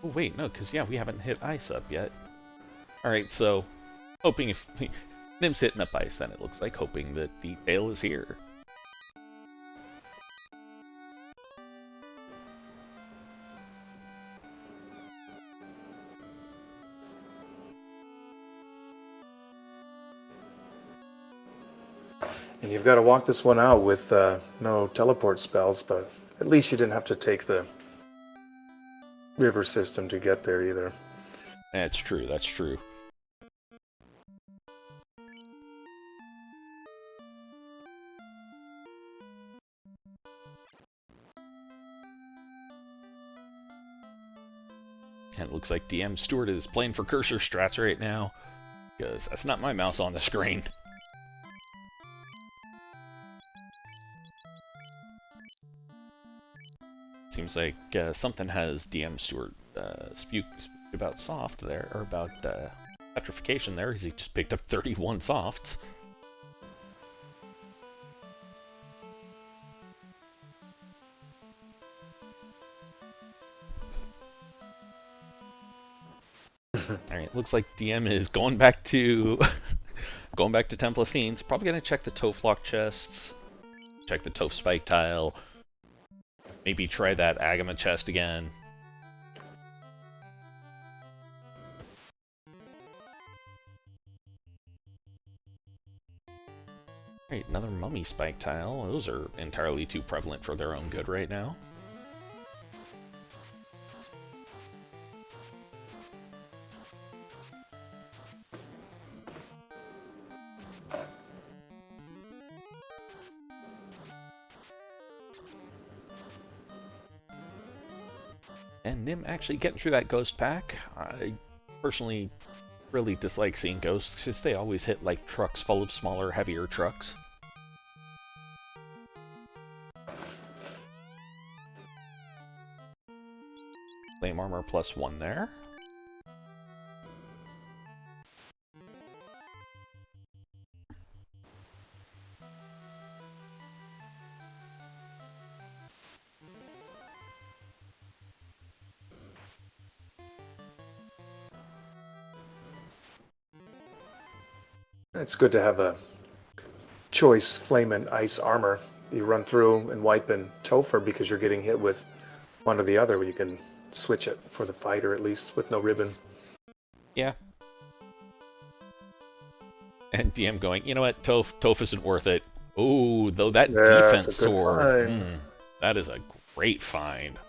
Oh, wait, no, because, yeah, we haven't hit ice up yet. Alright, so hoping if... Nim's hitting up ice, then it looks like, hoping that the tail is here. And you've got to walk this one out with no teleport spells, but at least you didn't have to take the river system to get there either. That's true, that's true. And it looks like DM Stewart is playing for cursor strats right now, because that's not my mouse on the screen. Seems like something has DM Stewart spuked about soft there, or about petrification there, because he just picked up 31 softs. Alright, looks like DM is going back to Temple of Fiends. Probably gonna check the Toflock chests, check the Toph Spike tile, maybe try that Agama chest again. Alright, another Mummy Spike tile. Those are entirely too prevalent for their own good right now. And Nim actually getting through that ghost pack. I personally really dislike seeing ghosts because they always hit like trucks full of smaller, heavier trucks. Flame armor +1 there. It's good to have a choice flame and ice armor you run through and wipe and Topher because you're getting hit with one or the other where you can switch it for the fighter at least with no ribbon. Yeah. And DM going, you know what, Toph isn't worth it. Ooh, though that defense sword, that is a great find.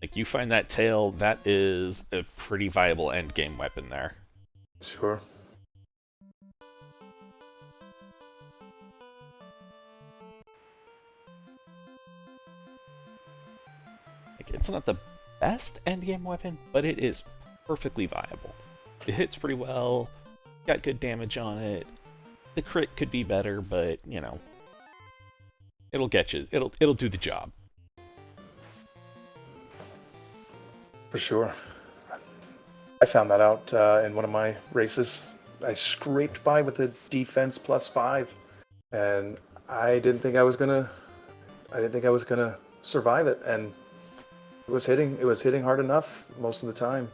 Like, you find that tail, that is a pretty viable endgame weapon there. Sure. Like, it's not the best endgame weapon, but it is perfectly viable. It hits pretty well, got good damage on it. The crit could be better, but, you know, it'll get you. It'll do the job. For sure. I found that out in one of my races. I scraped by with a defense +5, and I didn't think I was gonna. I didn't think I was gonna survive it, and it was hitting. It was hitting hard enough most of the time.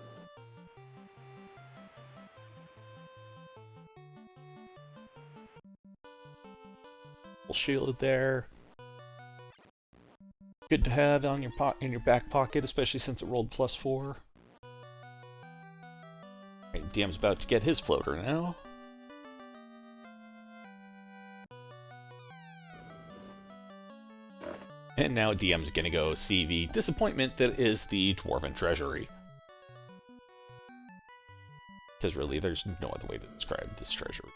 Shield there. Good to have on your in your back pocket, especially since it rolled +4. Right, DM's about to get his floater now. And now DM's gonna go see the disappointment that is the Dwarven Treasury. Because really, there's no other way to describe this treasury.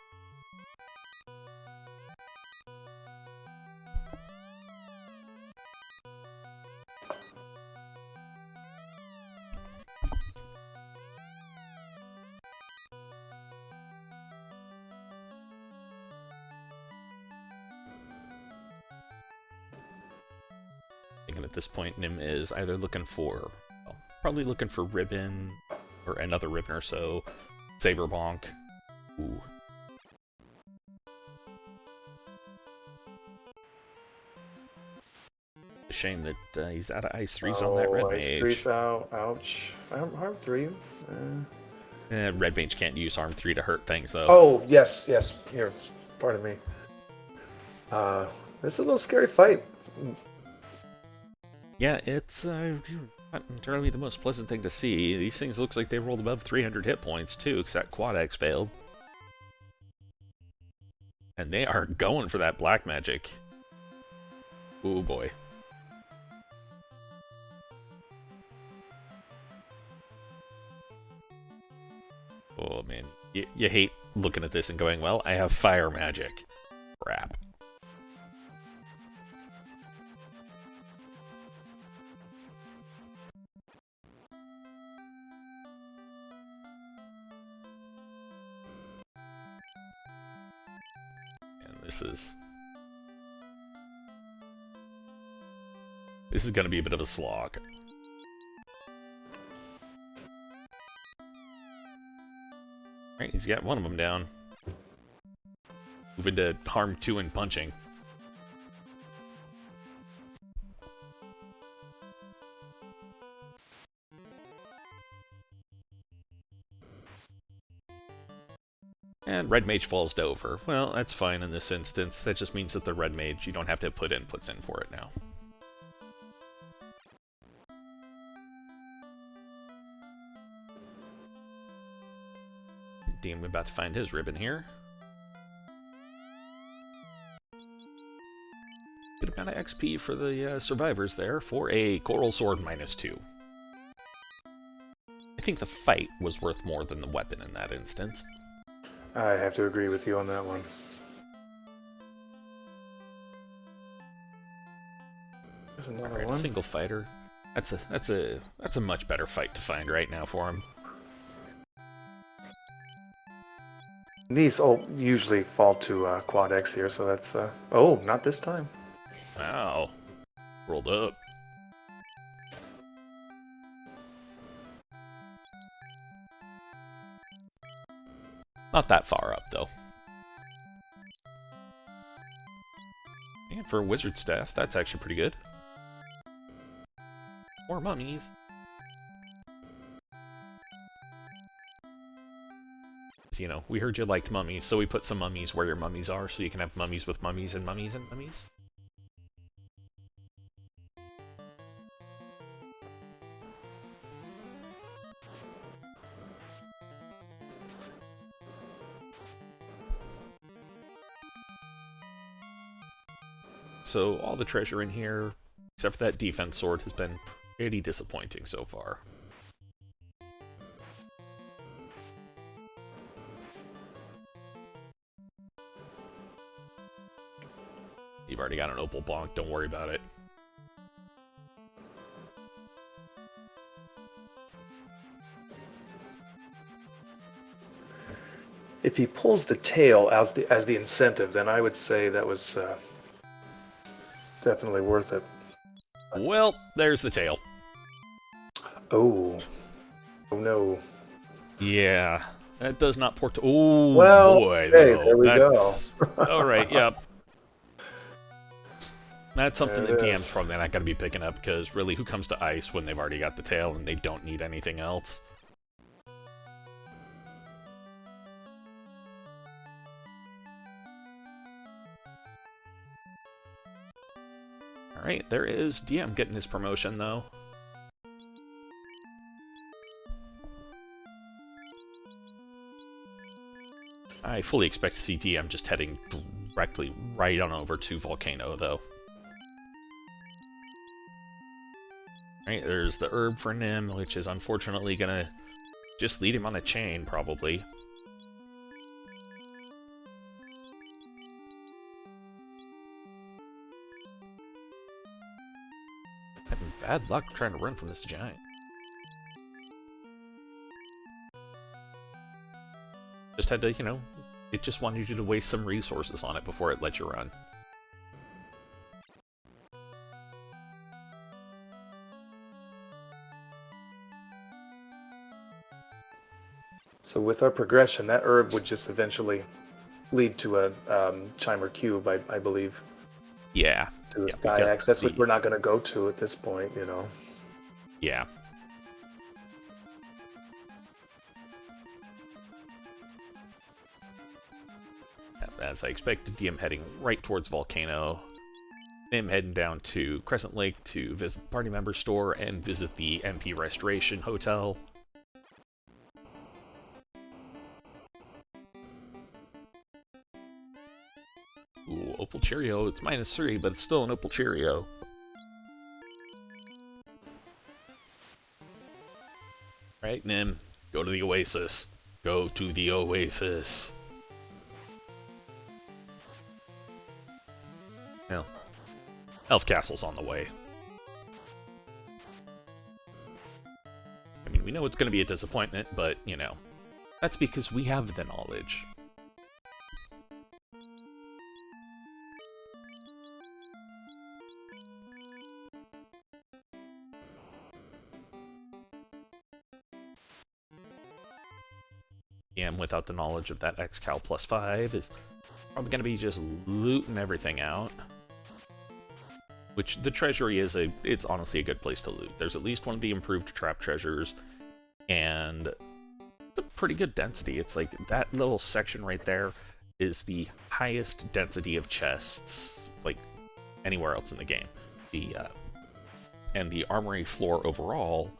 At this point, Nim is either looking for, well, probably looking for ribbon, or another ribbon or so, saber bonk. Ooh. A shame that he's out of ice 3s on that red mage. Ice 3's out. Ouch. Harm 3. Red mage can't use harm 3 to hurt things though. Oh yes. Here, pardon me. This is a little scary fight. Yeah, it's not entirely the most pleasant thing to see. These things looks like they rolled above 300 hit points too, because that quad X failed. And they are going for that black magic. Ooh boy. Oh man, you hate looking at this and going, well, I have fire magic. Crap. This is going to be a bit of a slog. Right, he's got one of them down. Moving to harm 2 and punching. And red mage falls to over. Well, that's fine in this instance. That just means that the red mage, you don't have to put inputs in for it now. DM about to find his ribbon here. Good amount of XP for the survivors there for a Coral Sword -2. I think the fight was worth more than the weapon in that instance. I have to agree with you on that one. There's another one. Single fighter. That's a much better fight to find right now for him. These all usually fall to quad X here, so that's oh, not this time. Wow. Rolled up. Not that far up, though. And for a wizard staff, that's actually pretty good. More mummies. You know, we heard you liked mummies, so we put some mummies where your mummies are, so you can have mummies with mummies and mummies and mummies. So all the treasure in here, except for that defense sword, has been pretty disappointing so far. You've already got an opal bonk, don't worry about it. If he pulls the tail as the incentive, then I would say that was definitely worth it. Well, there's the tail. Oh. Oh no. Yeah, that does not port to... Oh, Well, boy, hey, though. there we go. That's... Alright, yep. That's something There the it DM's is. probably not going to be picking up, because really, who comes to ice when they've already got the tail and they don't need anything else? Alright, there is DM getting his promotion, though. I fully expect to see DM just heading directly right on over to Volcano, though. Right, there's the herb for Nim, which is unfortunately gonna just lead him on a chain, probably. Having bad luck trying to run from this giant. Just had to, you know, it just wanted you to waste some resources on it before it let you run. So with our progression, that herb would just eventually lead to a Chimer Cube, I believe. Yeah. To the Yeah, Sky Axe. That's what we're not going to go to at this point, you know. Yeah. As I expected, DM heading right towards Volcano. Him heading down to Crescent Lake to visit the party member store and visit the MP Restoration Hotel. Ooh, Opal Cheerio. It's -3, but it's still an Opal Cheerio. Right, Nim? Go to the Oasis. Go to the Oasis. Well, Elf Castle's on the way. I mean, we know it's going to be a disappointment, but, you know, that's because we have the knowledge. DM without the knowledge of that X-Cal +5 is probably going to be just looting everything out. Which, the treasury is it's honestly a good place to loot. There's at least one of the improved trap treasures, and it's a pretty good density. It's like, that little section right there is the highest density of chests, like, anywhere else in the game. And the armory floor overall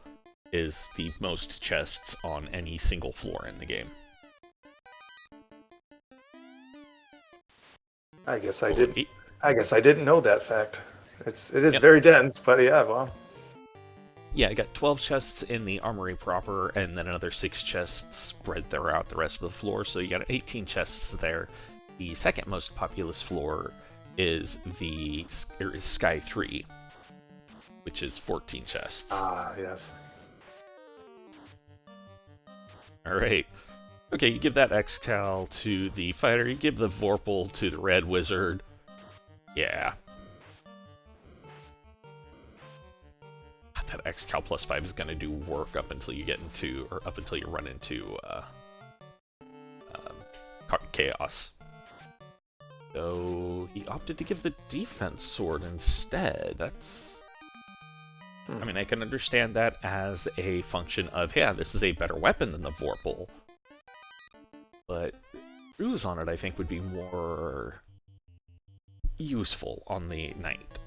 is the most chests on any single floor in the game. I guess I didn't know that fact. It is Yep. very dense, but yeah, well. Yeah, I got 12 chests in the armory proper, and then another 6 chests spread throughout the rest of the floor, so you got 18 chests there. The second most populous floor is Sky 3, which is 14 chests. Ah, yes. Alright. Okay, you give that X-Cal to the fighter, you give the Vorpal to the Red Wizard. Yeah. That X-Cal +5 is going to do work up until you run into Chaos. So he opted to give the defense sword instead. That's... I mean, I can understand that as a function of, yeah, this is a better weapon than the Vorpal. But Ooze on it, I think, would be more useful on the Knight.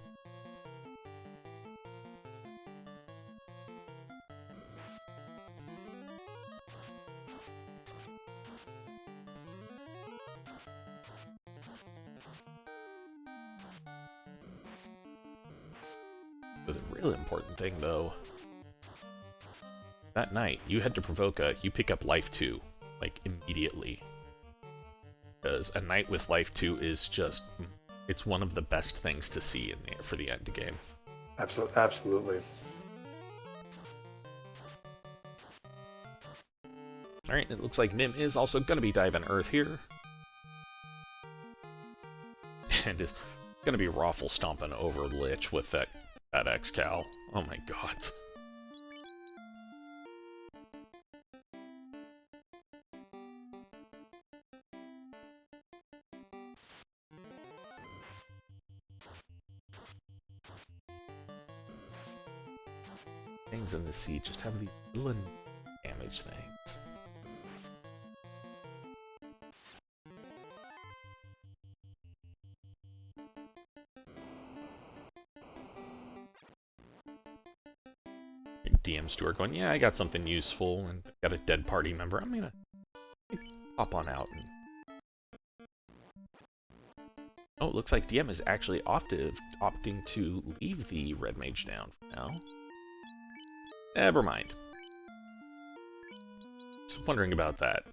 The real important thing, though, that night, you head to Provoca, you pick up Life 2, like, immediately. Because a Knight with Life 2 is just, it's one of the best things to see for the end game. Absolutely. Alright, it looks like Nim is also going to be diving Earth here. And is going to be Raffle stomping over Lich with that X-Cal. Oh my god. things in the sea just have these little damage things. DMstewart going, yeah, I got something useful and got a dead party member. I'm gonna hop on out. And... oh, it looks like DM is actually opting to leave the red mage down for now. Never mind. Just wondering about that.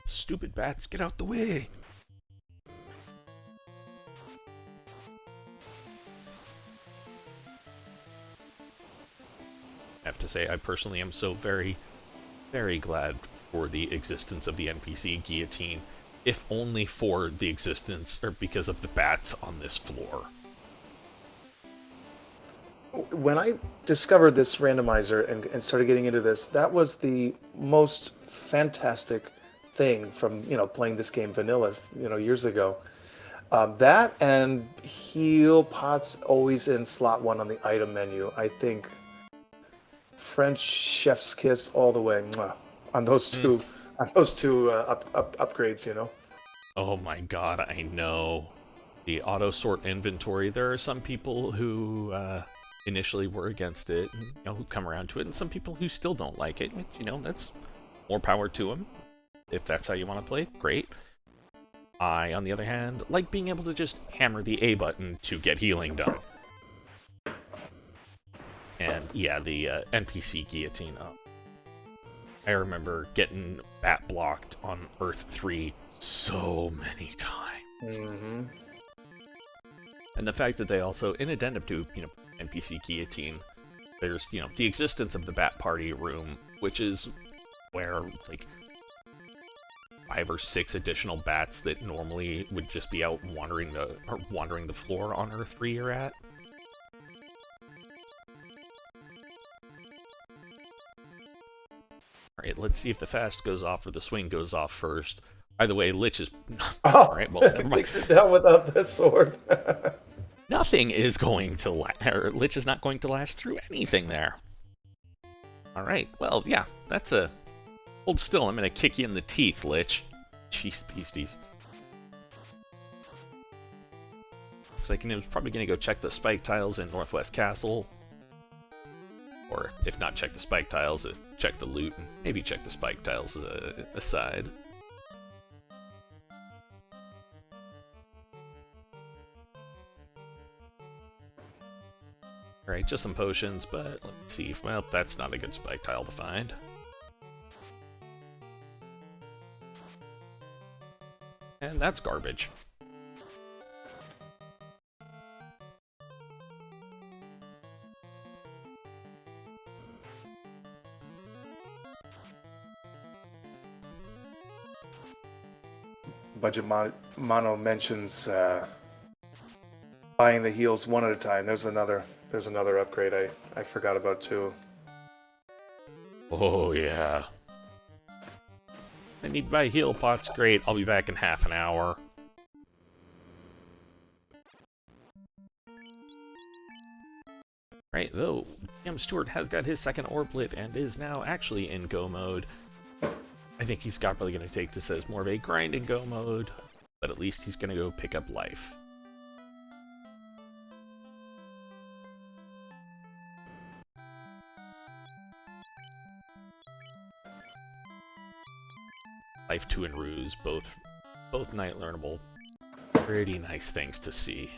Stupid bats, get out the way! I have to say, I personally am so very, very glad for the existence of the NPC guillotine, if only for the existence, or because of the bats on this floor. When I discovered this randomizer and started getting into this, that was the most fantastic thing from, playing this game vanilla, years ago. That and heal pots always in slot 1 on the item menu. I think French chef's kiss all the way on those two upgrades. Oh my god, I know. The auto sort inventory. There are some people who initially were against it, and, who come around to it, and some people who still don't like it. Which, that's more power to them. If that's how you want to play, great. I, on the other hand, like being able to just hammer the A button to get healing done. And yeah, the NPC guillotine. I remember getting bat blocked on Earth 3 so many times. Mm-hmm. And the fact that they also, in addendum to, NPC guillotine, there's, the existence of the bat party room, which is where, like, 5 or 6 additional bats that normally would just be out wandering the floor on Earth 3 you're at. Alright, let's see if the fast goes off or the swing goes off first. Either way, Lich is... Alright, well, never mind. Takes it down without the sword. Nothing is going to Lich is not going to last through anything there. Alright, well, yeah, that's a... hold still, I'm gonna kick you in the teeth, Lich. Jeez, beasties. Looks like Nim's probably gonna go check the spike tiles in Northwest Castle. Or, if not check the spike tiles, check the loot, and maybe check the spike tiles aside. Alright, just some potions, but let me see. Well, that's not a good spike tile to find. And that's garbage. Budget Mono mentions buying the heals one at a time. There's another upgrade I forgot about too. Oh yeah. I need to buy heal pots. Great, I'll be back in half an hour. Right, though, DMStewart has got his second orblet and is now actually in go mode. I think he's probably going to take this as more of a grind and go mode, but at least he's going to go pick up life. Life 2 and Ruse, both night learnable. Pretty nice things to see.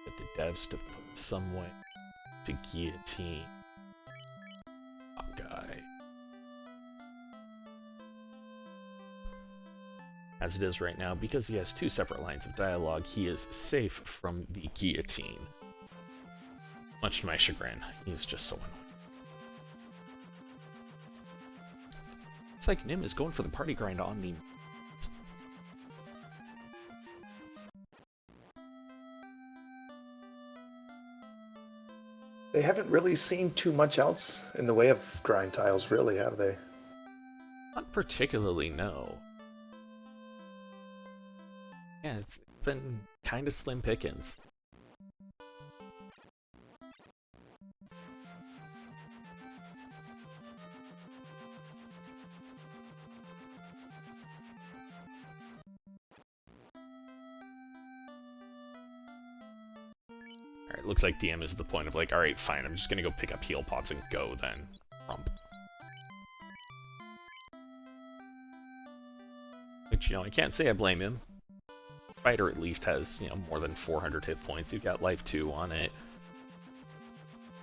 Get the devs to put some way to guillotine. Oh, guy. As it is right now, because he has 2 separate lines of dialogue, he is safe from the guillotine. Much to my chagrin, he's just so annoying. Looks like Nim is going for the party grind on the... They haven't really seen too much else in the way of grind tiles, really, have they? Not particularly, no. Yeah, it's been kind of slim pickings. Alright, looks like DM is the point of like, alright, fine, I'm just gonna go pick up heal pots and go then. Rump. Which, you know, I can't say I blame him. Fighter at least has, you know, more than 400 hit points. You've got life 2 on it.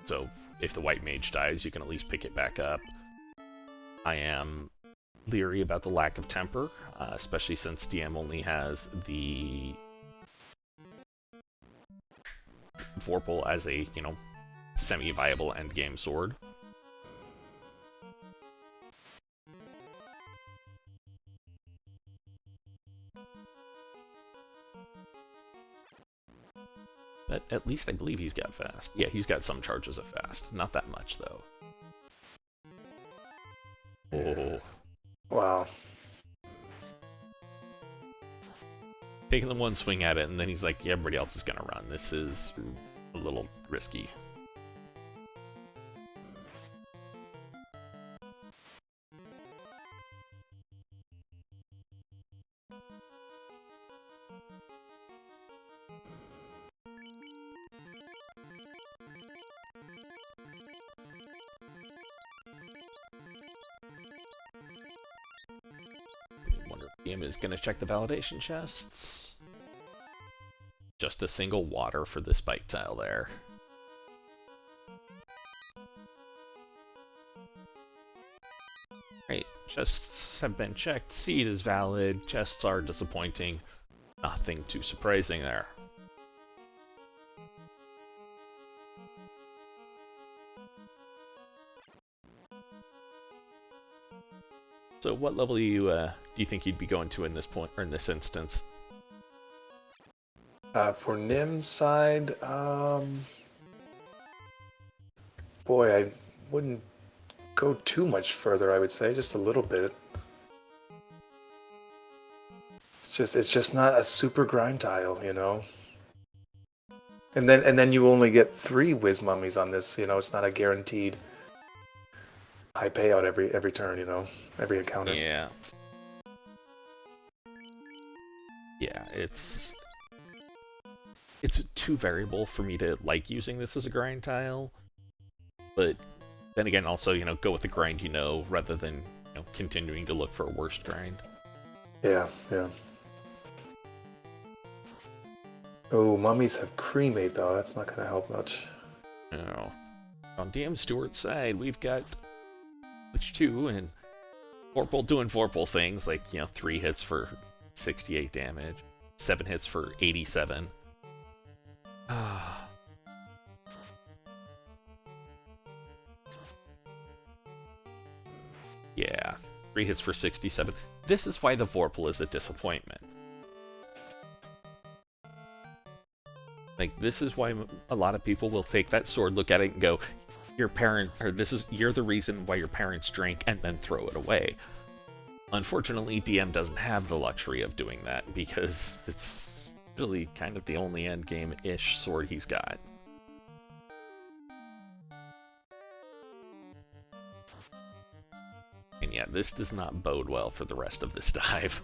So, if the white mage dies, you can at least pick it back up. I am leery about the lack of temper, especially since DM only has the Vorpal as a, you know, semi-viable endgame sword. But at least I believe he's got fast. Yeah, he's got some charges of fast. Not that much, though. Oh. Wow. Taking the one swing at it, and then he's like, yeah, everybody else is gonna run. This is a little risky. Wonder if the game is gonna check the validation chests. Just a single water for this bike tile there. Right, chests have been checked, seed is valid, chests are disappointing. Nothing too surprising there. So what level do you think you'd be going to in this point, or in this instance? For Nim's side, boy, I wouldn't go too much further. I would say just a little bit. It's just not a super grind tile, you know. And then you only get 3 whiz mummies on this. You know, it's not a guaranteed high payout every turn. You know, every encounter. Yeah. Yeah, it's too variable for me to like using this as a grind tile. But then again, also, you know, go with the grind you know, rather than, you know, continuing to look for a worst grind. Yeah, yeah. Oh, mummies have cremate though. That's not gonna help much. No. On DMStewart side, we've got Lich 2 and Vorpal doing Vorpal things, like, you know, 3 hits for 68 damage, 7 hits for 87. Yeah, 3 hits for 67. This is why the Vorpal is a disappointment. Like, this is why a lot of people will take that sword, look at it, and go, you're the reason why your parents drank, and then throw it away. Unfortunately, DM doesn't have the luxury of doing that, because it's really kind of the only endgame-ish sword he's got. And yeah, this does not bode well for the rest of this dive.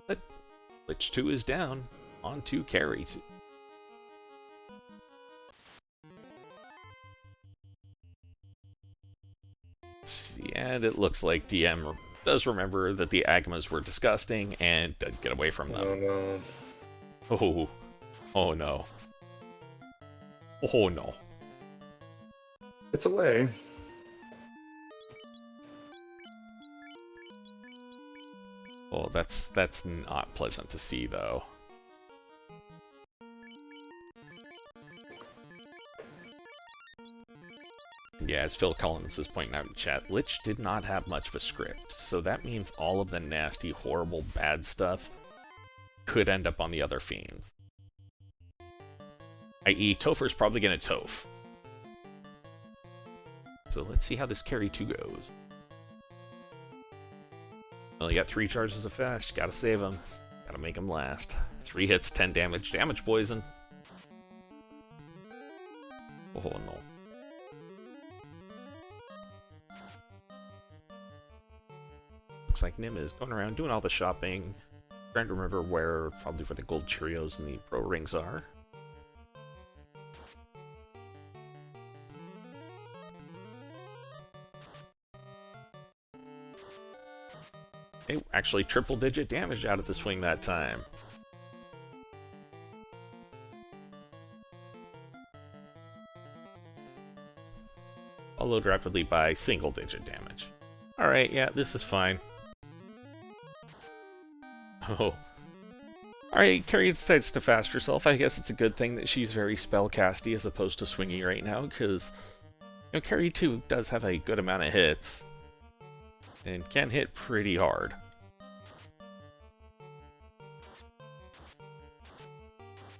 But Lich 2 is down on 2 carry. And it looks like DM does remember that the Agmas were disgusting and did get away from them. Oh no. Oh. Oh no. Oh no. It's away. Oh, that's not pleasant to see, though. And yeah, as Phil Collins is pointing out in chat, Lich did not have much of a script, so that means all of the nasty, horrible, bad stuff could end up on the other Fiends. I.e., Topher's probably going to Toph. So let's see how this carry 2 goes. Well, you got 3 charges of fast, gotta save him. Gotta make him last. 3 hits, 10 damage, damage poison. Oh no. Looks like Nim is going around doing all the shopping. Trying to remember probably where the gold Cheerios and the pro rings are. Okay, actually triple-digit damage out of the swing that time. Followed rapidly by single-digit damage. Alright, yeah, this is fine. Oh. Alright, Carrie decides to fast herself. I guess it's a good thing that she's very spellcasty as opposed to swingy right now, because Carrie 2 does have a good amount of hits. And can hit pretty hard.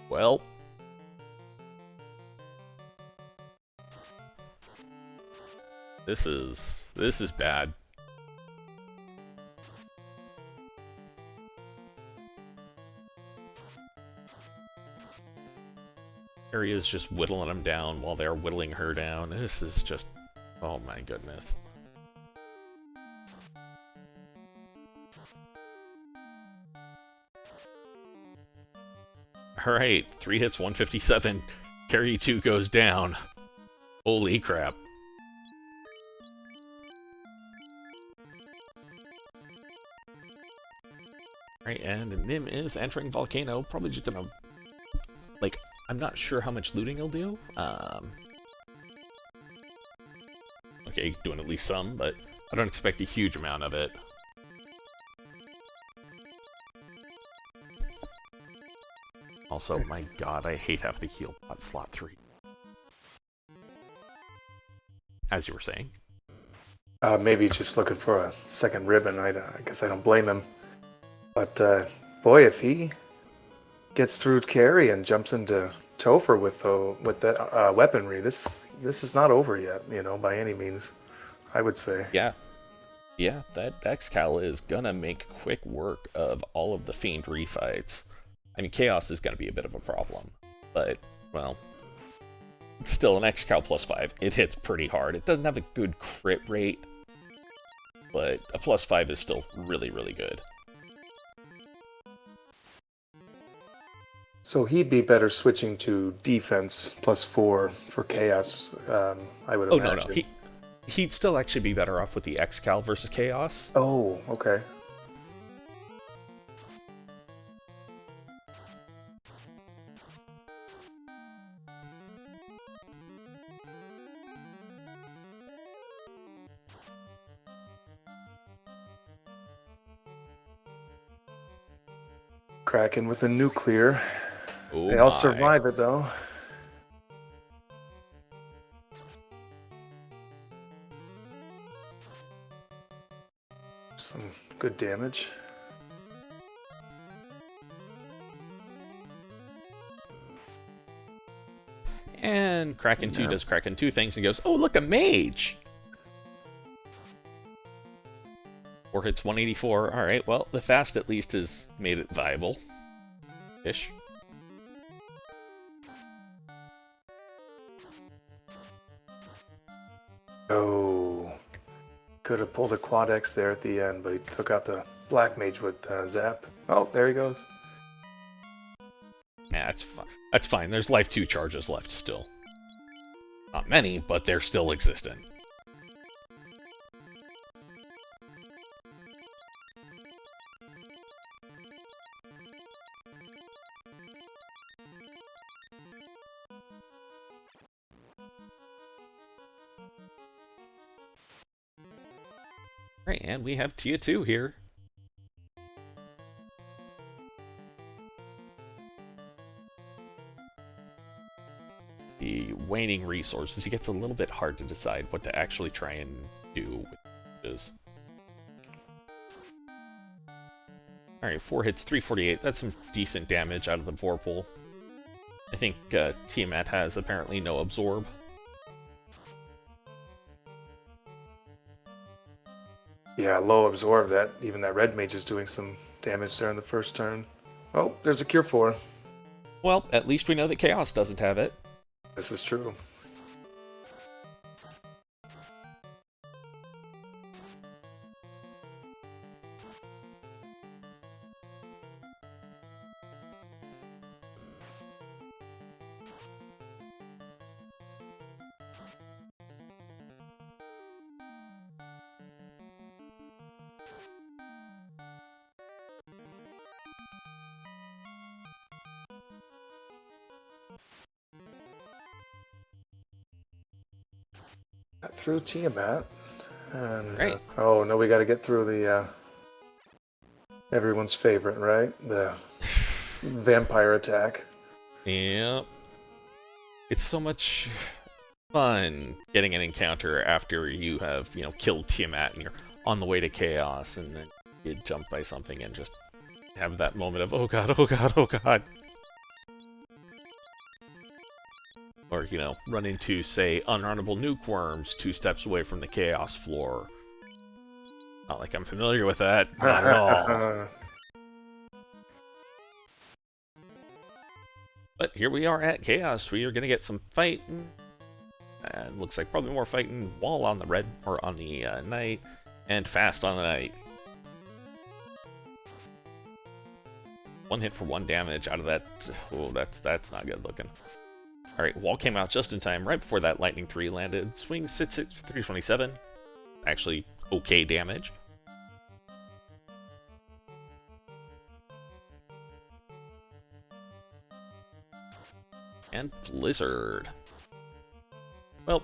Well. This is bad. Carrie is just whittling them down while they're whittling her down. This is just... oh my goodness. Alright, 3 hits, 157. Carry 2 goes down. Holy crap. Alright, and Nim is entering Volcano. Probably just gonna... like, I'm not sure how much looting he'll do. Okay, doing at least some, but I don't expect a huge amount of it. Also, my god, I hate having to heal at slot 3. As you were saying. Maybe just looking for a second ribbon. I guess I don't blame him. But, boy, if he gets through carry and jumps into Topher with that weaponry, this is not over yet, by any means, I would say. Yeah. Yeah, that Excal is gonna make quick work of all of the Fiend refights. I mean, Chaos is gonna be a bit of a problem, but, well, it's still an Excal +5. It hits pretty hard. It doesn't have a good crit rate, but a +5 is still really, really good. So he'd be better switching to defense +4 for Chaos, I would imagine. Oh, no. He'd still actually be better off with the Excal versus Chaos. Oh, okay. Kraken with a nuclear. Oh they all my. survive it, though. Some good damage. And Kraken 2 does Kraken 2 things and goes, oh, look, a mage! 4 hits, 184. Alright, well, the fast at least has made it viable. Ish. Oh. Could have pulled a quad X there at the end, but he took out the black mage with Zap. Oh, there he goes. Yeah, that's fine. That's fine. There's life 2 charges left still. Not many, but they're still existent. Right, and we have Tia 2 here. the waning resources, it gets a little bit hard to decide what to actually try and do with this. Alright, 4 hits, 348. That's some decent damage out of the Vorpal. I think Tiamat has apparently no absorb. Yeah, low absorb. That even that red mage is doing some damage there in the first turn. Oh, there's a Cure 4. Well, at least we know that Chaos doesn't have it. This is true. Through Tiamat. And, Right. oh, no, we got to get through the everyone's favorite, right? The vampire attack. Yep. It's so much fun getting an encounter after you have, killed Tiamat and you're on the way to Chaos, and then you get jumped by something and just have that moment of, oh god, oh god, oh god. Or, run into, say, unrunnable nuke worms 2 steps away from the Chaos floor. Not like I'm familiar with that. Not at all. But here we are at Chaos. We are going to get some fighting. And looks like probably more fighting wall on the red, or on the knight, and fast on the knight. 1 hit for 1 damage out of that. Oh, that's not good looking. Alright, wall came out just in time, right before that lightning 3 landed. Swing 6 for 327. Actually, okay damage. And Blizzard. Well,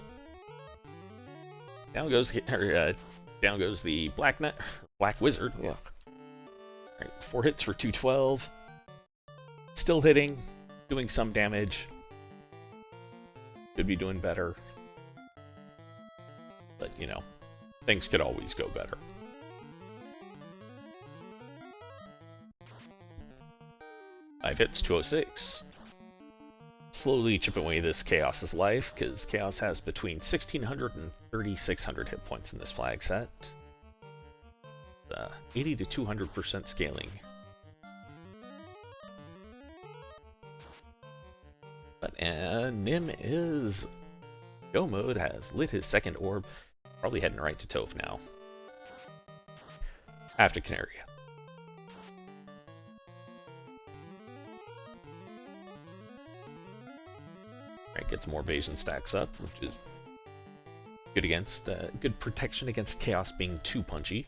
down goes the Black Wizard. Yeah. Alright, 4 hits for 212. Still hitting, doing some damage. Could be doing better. But, things could always go better. Five hits, 206. Slowly chip away this Chaos's life, because Chaos has between 1,600 and 3,600 hit points in this flag set. 80 to 200% scaling. But Nim is go mode, has lit his second orb, probably heading right to Toph now. After Canaria. Alright, gets more evasion stacks up, which is good against good protection against Chaos being too punchy.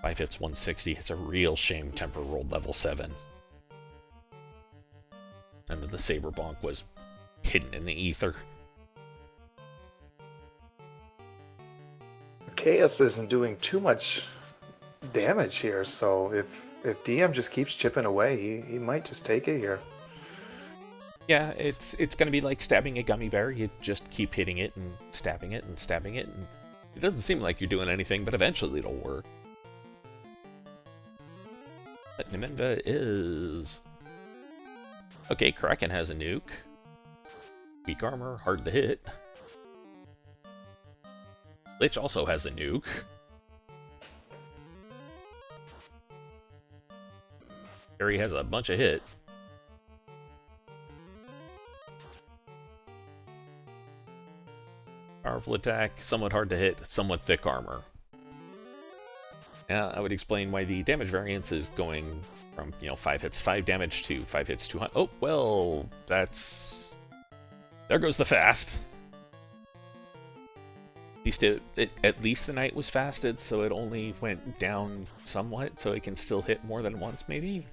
Five hits, 160. It's a real shame Temper rolled level 7. And then the Saber Bonk was hidden in the ether. Chaos isn't doing too much damage here, so if DM just keeps chipping away, he might just take it here. Yeah, it's going to be like stabbing a gummy bear. You just keep hitting it and stabbing it and stabbing it, and it doesn't seem like you're doing anything, but eventually it'll work. But Nimanva is... Okay, Kraken has a nuke. Weak armor, hard to hit. Lich also has a nuke. Harry has a bunch of hit. Powerful attack, somewhat hard to hit, somewhat thick armor. Yeah, I would explain why the damage variance is going from, 5 hits 5 damage to 5 hits 200. Oh, well, that's... There goes the fast. At least the knight was fasted, so it only went down somewhat, so it can still hit more than once, maybe?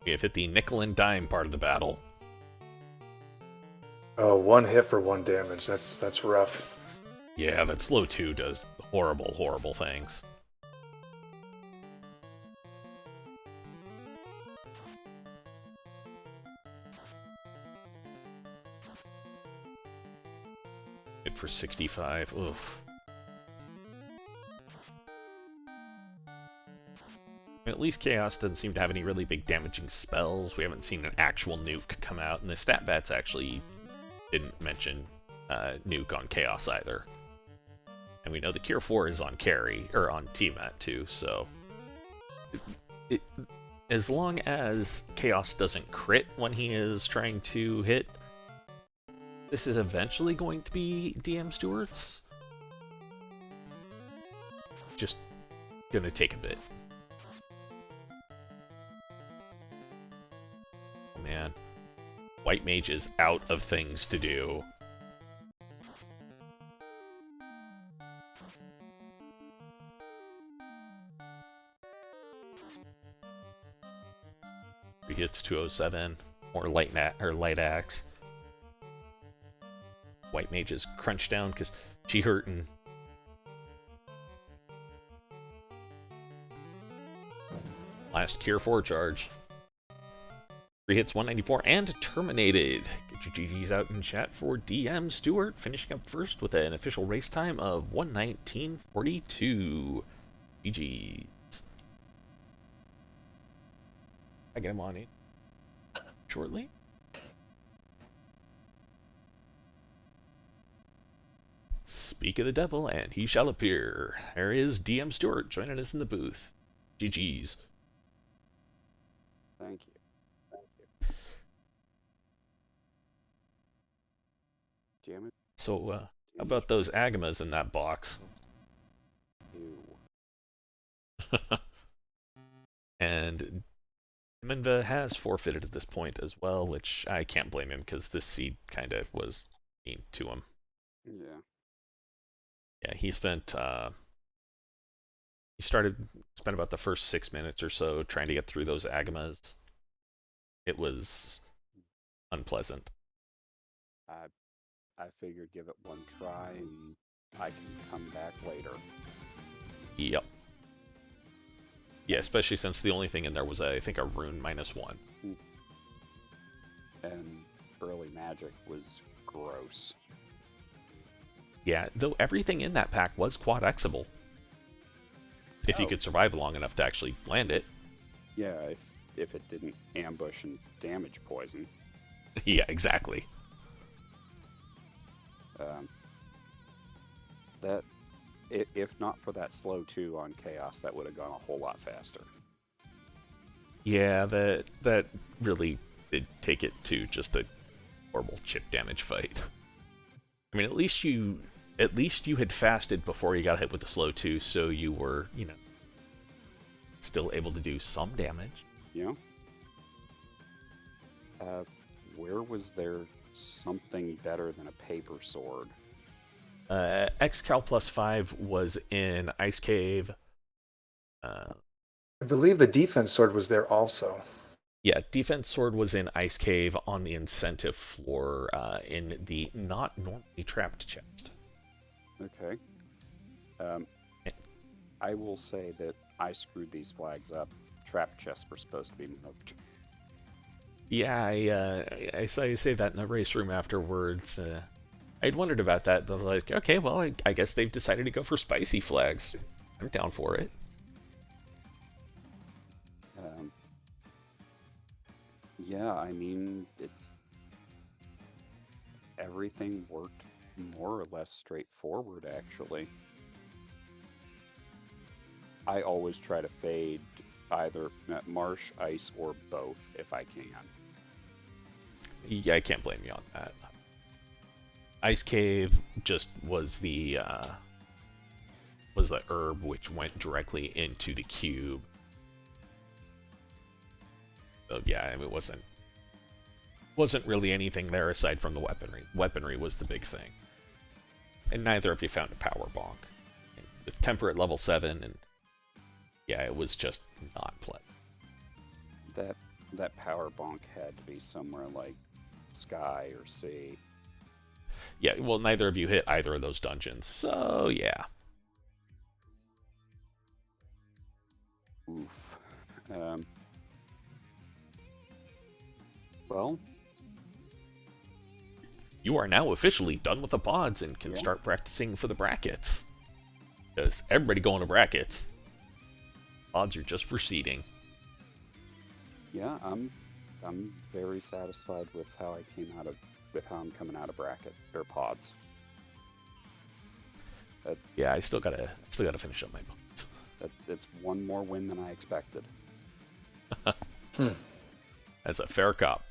We have hit the nickel and dime part of the battle. Oh, 1 hit for 1 damage. That's rough. Yeah, that slow 2 does horrible, horrible things. Hit for 65. Oof. At least Chaos doesn't seem to have any really big damaging spells. We haven't seen an actual nuke come out, and the stat bats actually didn't mention nuke on Chaos either. And we know the Cure 4 is on carry, or on Tiamat too, so... as long as Chaos doesn't crit when he is trying to hit, this is eventually going to be DMStewart. Just gonna take a bit. Oh man. White Mage is out of things to do. He hits 207, or light axe. White Mage is crunched down because she hurting. Last Cure 4 charge. 3 hits, 194, and terminated. Get your GGs out in chat for DMStewart, finishing up first with an official race time of 1:19:42. GGs. I get him on it shortly. Speak of the devil, and he shall appear. There is DMStewart joining us in the booth. GGs. Thank you. Damn it. So, how about those Agamas in that box? Ew. And Nimanva has forfeited at this point as well, which I can't blame him because this seed kind of was mean to him. Yeah. Yeah, he spent about the first 6 minutes or so trying to get through those Agamas. It was unpleasant. I figured give it one try and I can come back later. Yep. Yeah, especially since the only thing in there was, I think, a rune -1. And early magic was gross. Yeah, though everything in that pack was quad-Xable. If you could survive long enough to actually land it. Yeah, if it didn't ambush and damage poison. Yeah, exactly. That, if not for that slow 2 on Chaos, that would have gone a whole lot faster. Yeah, that really did take it to just a horrible chip damage fight. I mean, at least you had fasted before you got hit with the slow 2, so you were, still able to do some damage. Yeah. Where was there something better than a paper sword? X-Cal +5 was in Ice Cave. I believe the defense sword was there also. Yeah, defense sword was in Ice Cave on the incentive floor in the not normally trapped chest. Okay. I will say that I screwed these flags up. Trap chests were supposed to be moved. Yeah, I saw you say that in the race room afterwards. I'd wondered about that, but I was like, okay, well, I guess they've decided to go for spicy flags. I'm down for it. Yeah, I mean, everything worked more or less straightforward, actually. I always try to fade either Marsh, Ice, or both if I can. Yeah, I can't blame you on that. Ice Cave just was the herb which went directly into the cube. So yeah, I mean, it wasn't really anything there aside from the weaponry. Weaponry was the big thing, and neither of you found a power bonk. With temper at level 7, and yeah, it was just not play. That power bonk had to be somewhere like Sky or Sea. Yeah, well, neither of you hit either of those dungeons, so yeah. Oof. Well, You are now officially done with the pods and can Yeah. start practicing for the brackets. Because everybody going to brackets. Pods are just for seeding. yeah, I'm very satisfied with how I'm coming out of bracket or pods. Yeah, I still gotta finish up my pods. It's one more win than I expected. As a fair cop.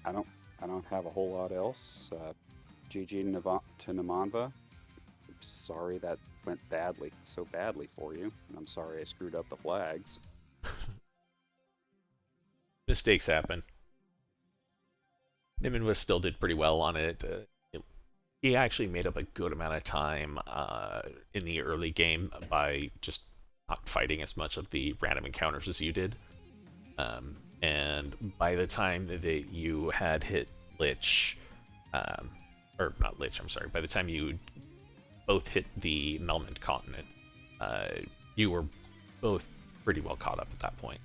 I don't have a whole lot else. GG to Nimanva. Sorry that went so badly for you, and I'm sorry I screwed up the flags. Mistakes happen. Nimanva still did pretty well on it. He actually made up a good amount of time in the early game by just not fighting as much of the random encounters as you did. And by the time that you had hit Lich, or not Lich, I'm sorry, by the time you both hit the Melmond continent, you were both pretty well caught up at that point.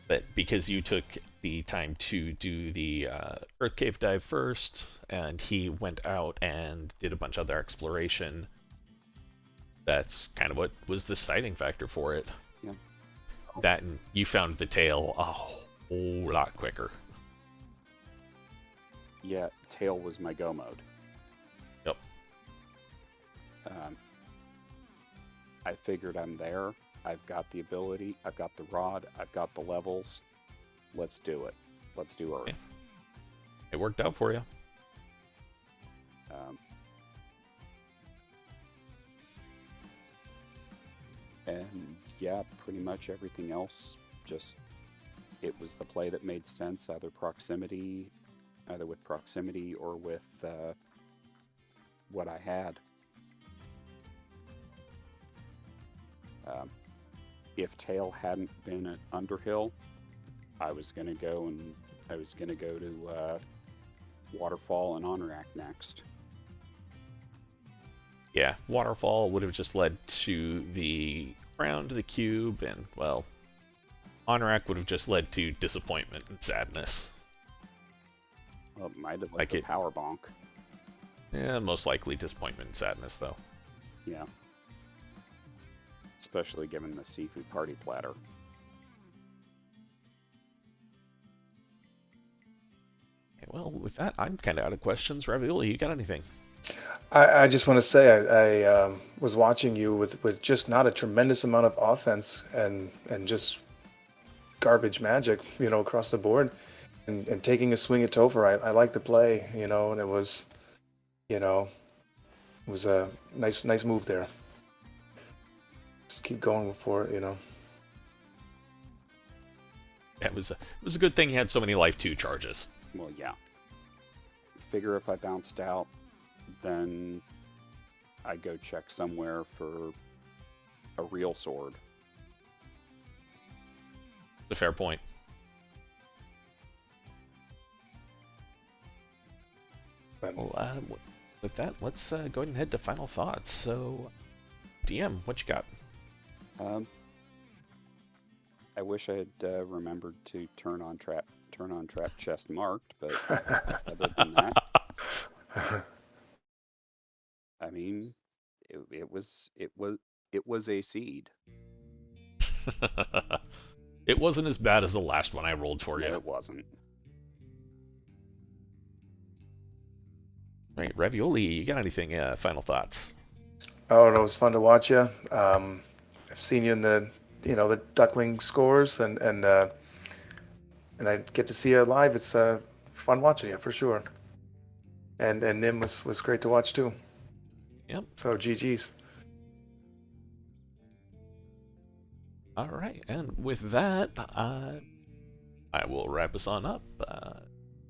But because you took the time to do the Earth Cave dive first, and he went out and did a bunch of other exploration, that's kind of what was the deciding factor for it. Yeah. That and you found the tail a whole lot quicker. Yeah, tail was my go mode. Yep. I figured I'm there. I've got the ability. I've got the rod. I've got the levels. Let's do it. Let's do Earth. Yeah. It worked out for you. And yeah, pretty much everything else, just it was the play that made sense, either with proximity or with what I had. If tail hadn't been at Underhill, I was gonna go to Waterfall and Honorac next. Yeah, Waterfall would have just led to the crown to the cube, and, well, Honorac would have just led to disappointment and sadness. Well, it might have Like the it- power bonk. Yeah, most likely disappointment and sadness, though. Yeah. Especially given the seafood party platter. Okay, well, with that, I'm kind of out of questions. Ravioli, you got anything? I just want to say I was watching you with just not a tremendous amount of offense and just garbage magic, across the board, and taking a swing at Topher. I like the play, and it was a nice move there. Just keep going for it, Yeah, it was a good thing he had so many life 2 charges. Well, yeah. Figure if I bounced out, then I'd go check somewhere for a real sword. It's a fair point. Well, with that, let's go ahead and head to final thoughts. So, DM, what you got? I wish I had remembered to turn on trap chest marked, but other than that, I mean, it was a seed. It wasn't as bad as the last one I rolled for No, you. it wasn't. Right, Ravioli, you got anything? Final thoughts? Oh, it was fun to watch you. I've seen you in the Duckling scores, and I get to see you live. It's fun watching you for sure. And Nim was great to watch too. Yep. So GG's. All right, and with that, I will wrap us on up.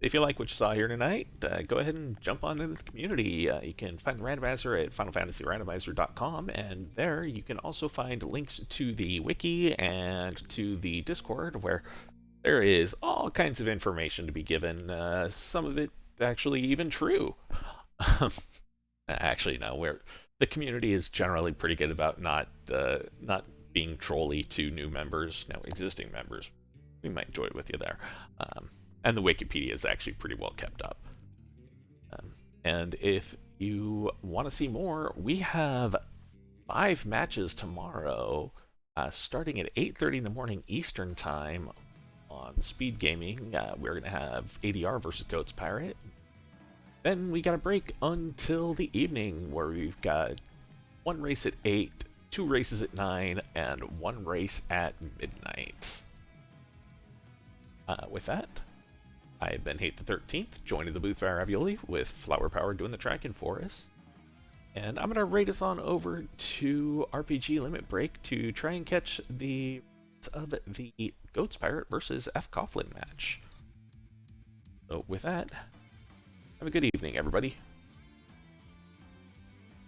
if you like what you saw here tonight, go ahead and jump on into the community. You can find the Randomizer at FinalFantasyRandomizer.com, and there you can also find links to the wiki and to the Discord, where there is all kinds of information to be given. Some of it actually even true. Actually, no. The community is generally pretty good about not being trolly to new members. Now, existing members, we might enjoy it with you there. And the Wikipedia is actually pretty well kept up. And if you want to see more, we have 5 matches tomorrow, starting at 8:30 in the morning Eastern Time on Speed Gaming. We're going to have ADR versus Goats Pirate. Then we got a break until the evening, where we've got 1 race at 8, 2 races at 9, and 1 race at midnight. With that, I've been Hate the 13th, joining the booth by Ravioli with Flower Power doing the tracking for us. And I'm going to rate us on over to RPG Limit Break to try and catch the of the Goats Pirate versus F. Coughlin match. So with that, have a good evening, everybody.